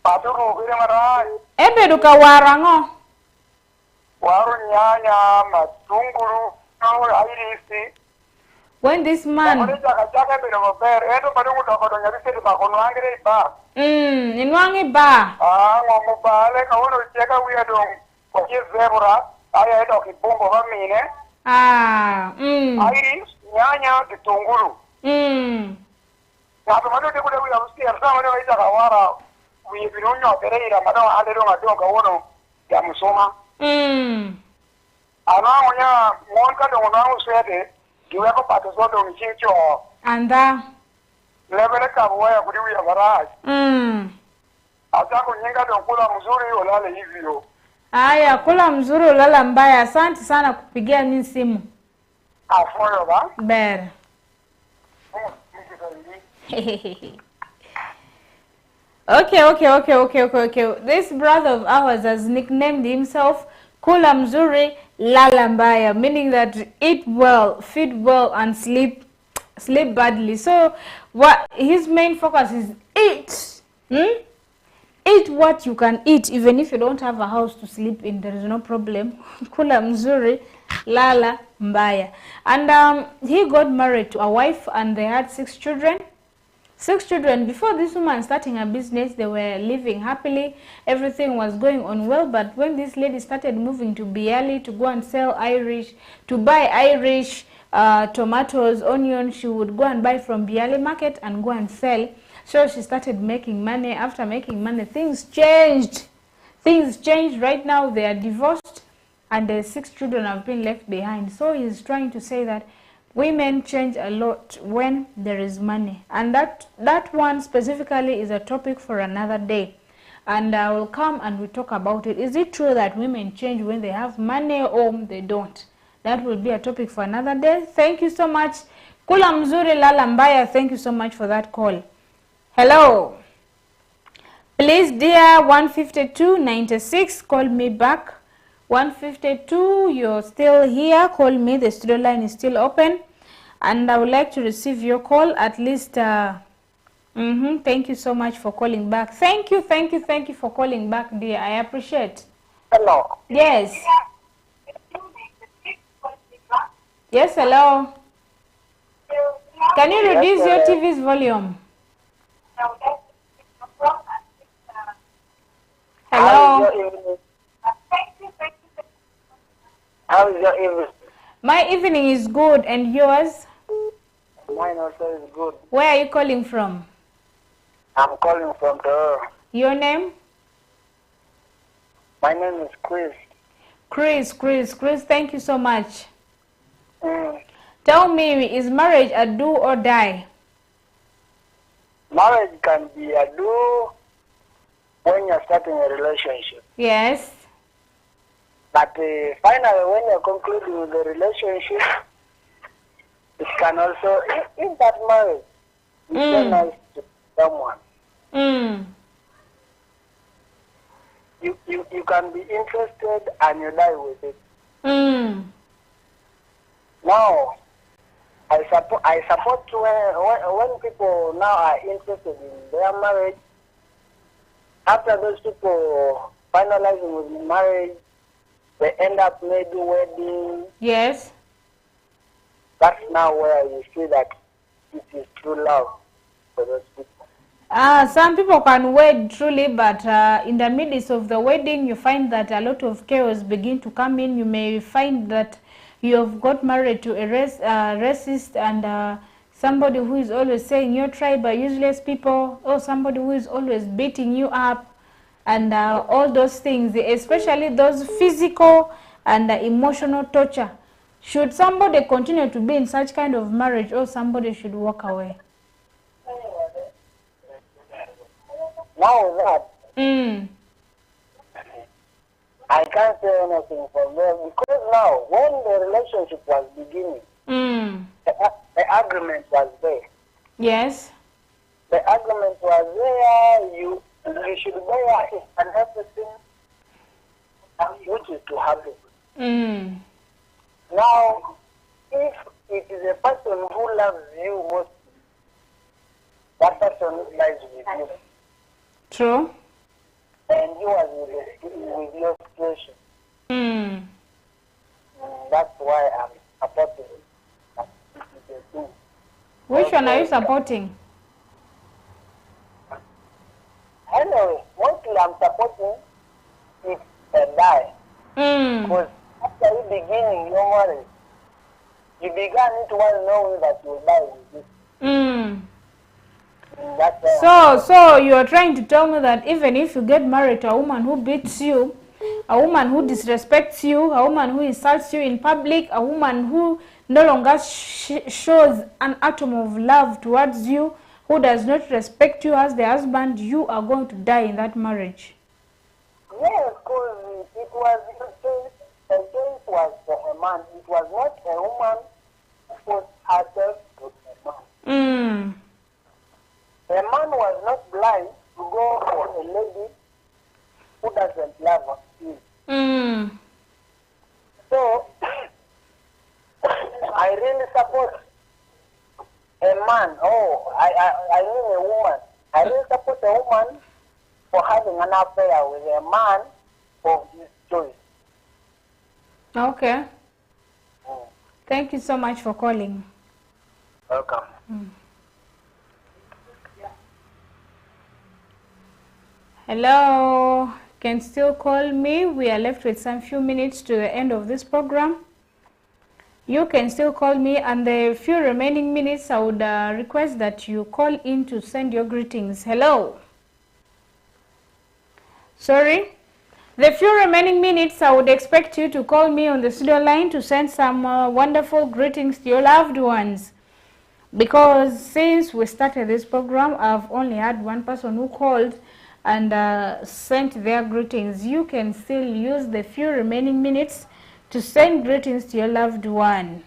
Paturu vile marai. Ebe duka warango. Waru nyanya, matunguru, irisi. When this man. Inwangi ba. Ngomubale kauno cheka wiadong. Kwa zebra, aya edo kibungo hamine. Iris, nyanya, kitunguru. Hapo mado tekuda wia usikia sama ndio ita kawara wibironyo pereira mado alero ngado kawono ya musoma. Ana onya monka ndo ngwangu swede Giwe ko pato zote umichicho. Anda. Lebele kabuwa kuri uya baraji. Asa kunyinga dokula mzuri ulale hivyo. Aya, kula mzuri ulala mbaya. Asante sana kupigia mimi simu. Afoyo ba? Ber. Okay. This brother of ours has nicknamed himself Kula Mzuri Lala Mbaya, meaning that eat well, feed well, and sleep badly. So what his main focus is eat. Eat what you can eat, even if you don't have a house to sleep in, there is no problem. Kula Mzuri Lala Mbaya. And he got married to a wife and they had 6 children. 6 children. Before this woman starting a business, they were living happily. Everything was going on well. But when this lady started moving to Biali to go and sell to buy Irish tomatoes, onions, she would go and buy from Biali market and go and sell. So she started making money. After making money, things changed. Things changed. Right now, they are divorced and the 6 children have been left behind. So he's trying to say that women change a lot when there is money, and that one specifically is a topic for another day, and I will come and we talk about it. Is it true that women change when they have money or they don't? That will be a topic for another day. Thank you so much. Kula Mzuri Lala Mbaya, thank you so much for that call. Hello. Please, dear 15296, call me back. 152, you're still here, call me. The studio line is still open and I would like to receive your call at least. Thank you so much for calling back. Thank you for calling back, dear. I appreciate. Hello. Yes. Yes, hello. Can you reduce your TV's volume? Hello. How is your evening? My evening is good, and yours? Mine also is good. Where are you calling from? I'm calling from the... Your name? My name is Chris. Chris, thank you so much. Tell me, is marriage a do or die? Marriage can be a do when you're starting a relationship. Yes. But finally, when you're concluding with the relationship, it can also, in that marriage, it's so nice to someone. You can be interested and you die with it. Now, I support when people now are interested in their marriage. After those people finalizing with marriage, they end up maybe wedding. Yes. That's now where you see that it is true love for those people. Some people can wed truly, but in the midst of the wedding, you find that a lot of chaos begin to come in. You may find that you have got married to a racist and somebody who is always saying your tribe are useless people, or somebody who is always beating you up, and all those things, especially those physical and emotional torture. Should somebody continue to be in such kind of marriage, or somebody should walk away? Now that, I can't say anything from there, because now, when the relationship was beginning, the agreement was there. Yes. The agreement was there, you should bear it and everything, which is to happen. Now, if it is a person who loves you most, that person lies with you. True. And you are with your situation. That's why I'm supporting it. Which one are you supporting? Anyway, mostly I'm supporting it and die. Because after you beginning your marriage, you began it while knowing that you will die with it. So you are trying to tell me that even if you get married to a woman who beats you, a woman who disrespects you, a woman who insults you in public, a woman who no longer shows an atom of love towards you, who does not respect you as the husband, you are going to die in that marriage. Yes, because it was the case was for a man. It was not a woman who forced herself to a man. A man was not blind to go for a lady who doesn't love him. So, I really support a man. I mean a woman. I really support a woman for having an affair with a man of his choice. Okay. Thank you so much for calling. Welcome. Hello. Can still call me. We are left with some few minutes to the end of this program. You can still call me, and the few remaining minutes I would request that you call in to send your greetings. Hello. Sorry. The few remaining minutes I would expect you to call me on the studio line to send some wonderful greetings to your loved ones. Because since we started this program, I've only had one person who called and sent their greetings. You can still use the few remaining minutes to send greetings to your loved one.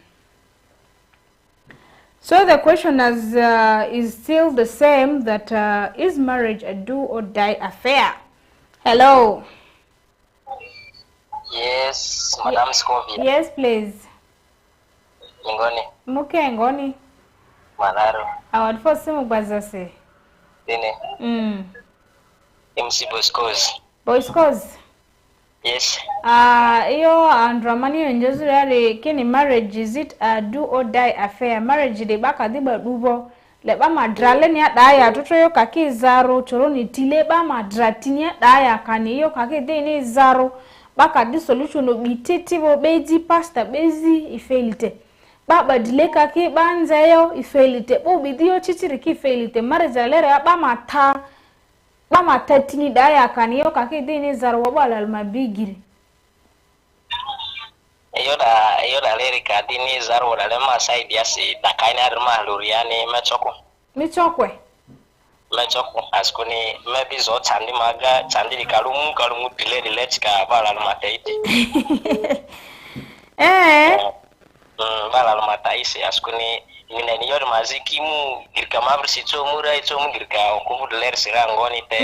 So the question is still the same, that is marriage a do or die affair? Hello. Yes, Madam Scoville. Yes, please. Ngoni. Muke ngoni. Manaro. Awad for simu bazase. Dene. MC Boys cause. Yes. Iyo andramani onjezu yare kini marriage, is it a do or die affair? Marriage de baka diba dubo. Leba madrale ni daya toto yo kaki zaro choro ni tileba madratini daya kani yo kaki deni zaro baka di solution obititi bo beji pasta bezi ifelite baba dile kaki banza yo ifelite bo bidio chichiri ki ifelite marriage alere ba mata tini daya kani yo kaki deni zaro wabala almabigiri Yoda lirika dini zaro wala lema side yasi dakaini arma luriani Michokwe askuni maybe zo chandi maga chandi kalumu dile lechika bala lumateiti bala lumataisi askuni mineni yori mazikimu girka mabrisi chomura ichomu girka okuvu diler sirangoni te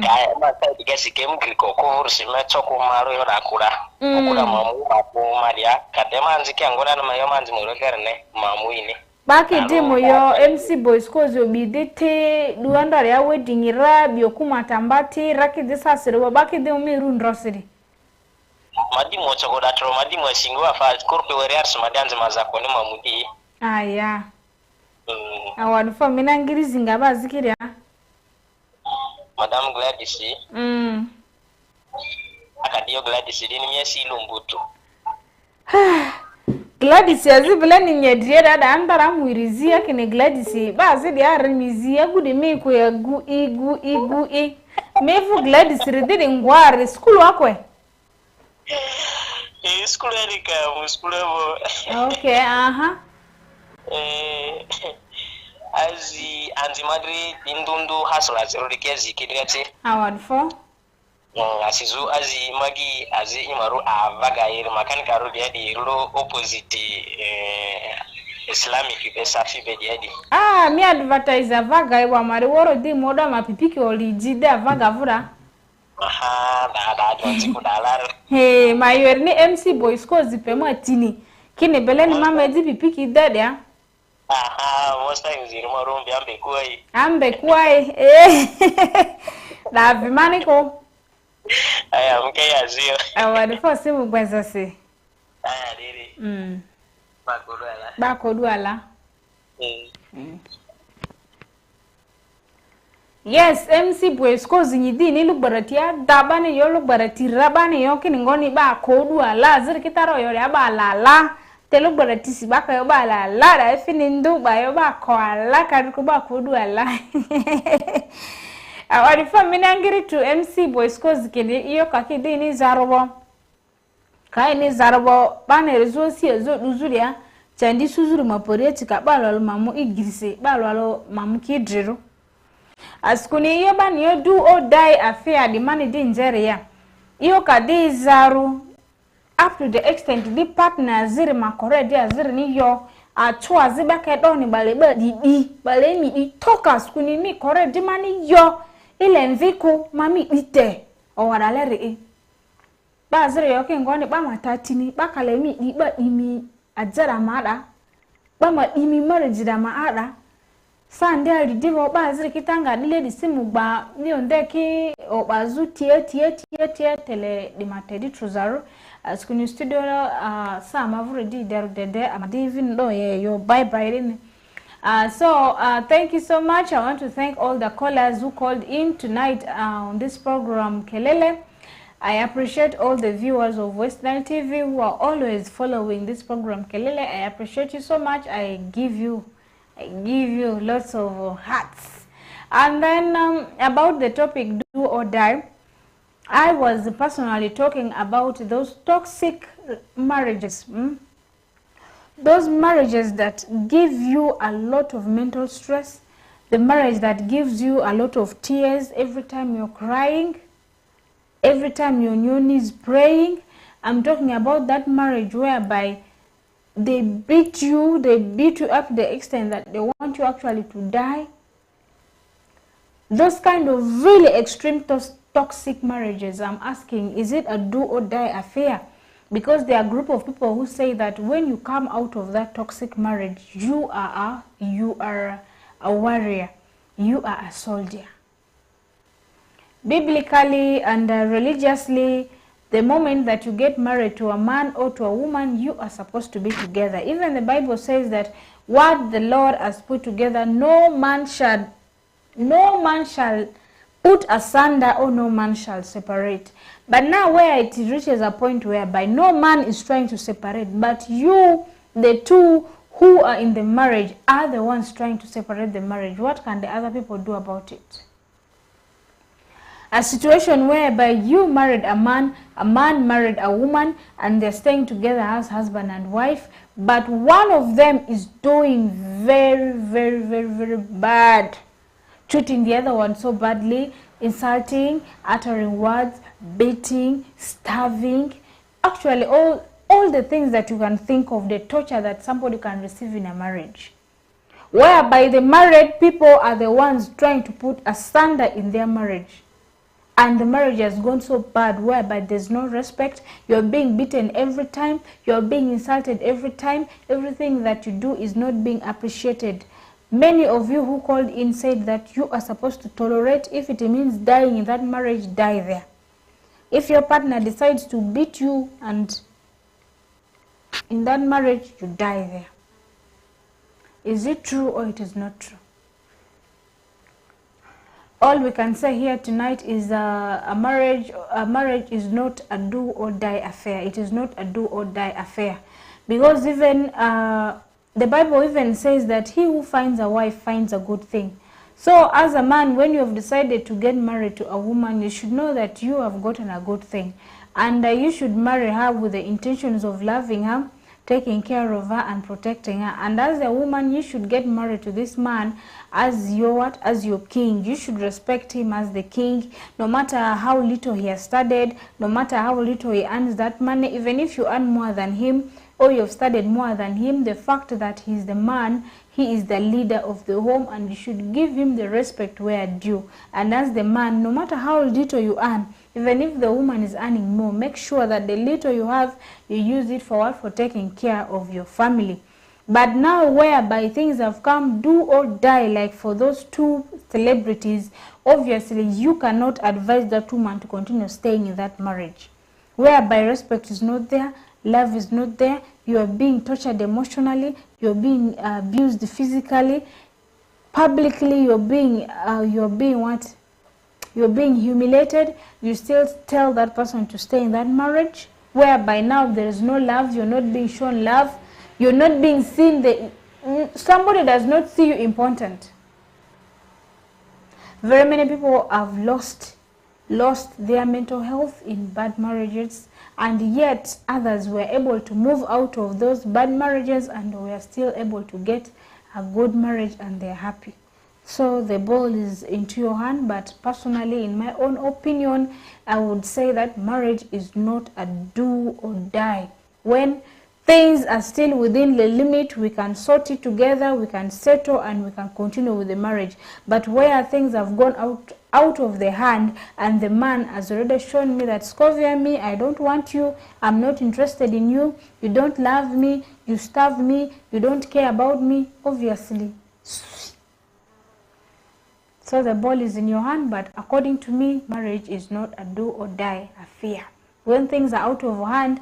kaya mata digasikemu girka okuvu simechoko maru yoda akura mamu aku maria katema anziki angona na mayo manzi mulogerne mamu ini Baki demo yo MC Boys cause yo bidete duanda ya wedding ira biokuma tambati raki desa sero baki demo mi rundrosiri madi mo chogoda tro madi mo singwa fa kurpe warriors madanze mazako ni mamudi aya awanu fa minangiri zingaba zikira Madam Gladys akadiyo Gladys dini miesi lumbutu Gladys yazibula ni nyedriera da andara muirizia kene Gladys bazi dia remizia gude meko ya gu mefu Gladys redire ngware school wakwe school erika mu school ebo okay anzi madri indundu hasla zero dikezi kidati award for asizu azi magi azi imaru avaga iri makanika rudi yadi rulo opposite Islamic besafi bedi yadi mi advertise avaga iwa mari woro di moda mapipiki olijide avaga vura da jonzi kudalar mayor ni MC Boys cause pemo tini kini beleni mama edi pipiki dada most times irimo rumbi ambe kuai na vimani ko aya mkaya zio awadi for simu gwezase aya diri bakoduala yes MC Boys cause nyidi ni lugbaratia dabani yo lugbarati rabani yo kini ngoni bakoduala ziri kitaro yo ya balala te lugbarati si baka yo balala da fini ndu ba yo bakoala kariku bakoduala Awarifa minangiri to MC Boys cause kidi iyo kakidi ni zarobo. Kai ni zarobo bana rezosi ezo duzuria chandi suzuru maporieti ka balalo mamu igirisi balalo mamu kidriru. Askuni iyo bani yo do or die affair di mani di njeria. Iyo kadi zaru up to the extent di partner ziri makore di aziri ni yo achua ziba kedoni baleba di balemi itoka askuni ni kore di mani yo ile mviku mami ite owaralere ba zire yoke ngone ba matatini ba kalemi di ba imi ajara mada ba ma imi marriage da maada sande ali divo ba zire kitanga dile di simu ba ni ondeki obazu tie tele di matedi truzaro askuni studio sa mavure di dede amadi even do yo bye rini. Thank you so much. I want to thank all the callers who called in tonight on this program, Kelele. I appreciate all the viewers of West Nile TV who are always following this program, Kelele. I appreciate you so much. I give you lots of hearts. And then about the topic, do or die, I was personally talking about those toxic marriages. Those marriages that give you a lot of mental stress, the marriage that gives you a lot of tears every time you're crying, every time you're on your knees praying. I'm talking about that marriage whereby they beat you up to the extent that they want you actually to die. Those kind of really extreme toxic marriages, I'm asking, is it a do or die affair? Because there are a group of people who say that when you come out of that toxic marriage, you are a warrior, you are a soldier. Biblically and religiously, the moment that you get married to a man or to a woman, you are supposed to be together. Even the Bible says that what the Lord has put together, no man shall put asunder or no man shall separate. But now where it reaches a point whereby no man is trying to separate, but you, the two who are in the marriage, are the ones trying to separate the marriage. What can the other people do about it? A situation whereby you married a man married a woman, and they're staying together as husband and wife, but one of them is doing very bad, treating the other one so badly, insulting, uttering words, beating, starving, actually all the things that you can think of, the torture that somebody can receive in a marriage. Whereby the married people are the ones trying to put asunder in their marriage. And the marriage has gone so bad whereby there's no respect, you're being beaten every time, you're being insulted every time, everything that you do is not being appreciated. Many of you who called in said that you are supposed to tolerate. If it means dying in that marriage, die there. If your partner decides to beat you and in that marriage, you die there. Is it true or it is not true? All we can say here tonight is a marriage is not a do or die affair. It is not a do or die affair. Because even the Bible even says that he who finds a wife finds a good thing. So as a man, when you have decided to get married to a woman, you should know that you have gotten a good thing. And you should marry her with the intentions of loving her, taking care of her and protecting her. And as a woman, you should get married to this man as your what? As your king. You should respect him as the king, no matter how little he has studied, no matter how little he earns that money. Even if you earn more than him or you have studied more than him, the fact that he is the man, he is the leader of the home, and you should give him the respect where due. And as the man, no matter how little you earn, even if the woman is earning more, make sure that the little you have, you use it for what? For taking care of your family. But now whereby things have come do or die, like for those two celebrities, obviously you cannot advise that woman to continue staying in that marriage. Whereby respect is not there, love is not there, you are being tortured emotionally, you are being abused physically, publicly you're being what? You're being humiliated. You still tell that person to stay in that marriage, whereby now there is no love, you're not being shown love, you're not being seen, somebody does not see you important. Very many people have lost their mental health in bad marriages, and yet others were able to move out of those bad marriages and were still able to get a good marriage and they're happy. So the ball is into your hand, but personally, in my own opinion, I would say that marriage is not a do or die. When things are still within the limit, we can sort it together, we can settle, and we can continue with the marriage. But where things have gone out of the hand, and the man has already shown me that, Scovia, me, I don't want you, I'm not interested in you, you don't love me, you starve me, you don't care about me, obviously. So the ball is in your hand, but according to me, marriage is not a do or die affair. When things are out of hand,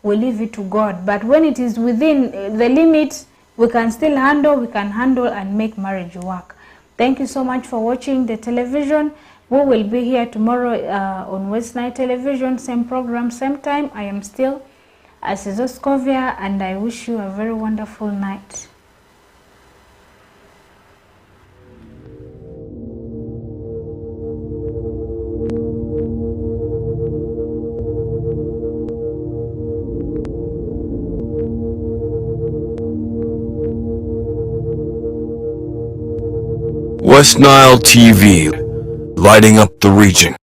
we leave it to God. But when it is within the limits, we can still handle, and make marriage work. Thank you so much for watching the television. We will be here tomorrow on West Night Television, same program, same time. I am still Asizo Scovia, and I wish you a very wonderful night. West Nile TV, lighting up the region.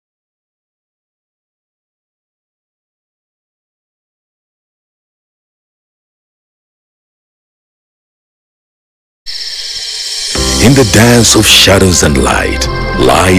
In the dance of shadows and light lies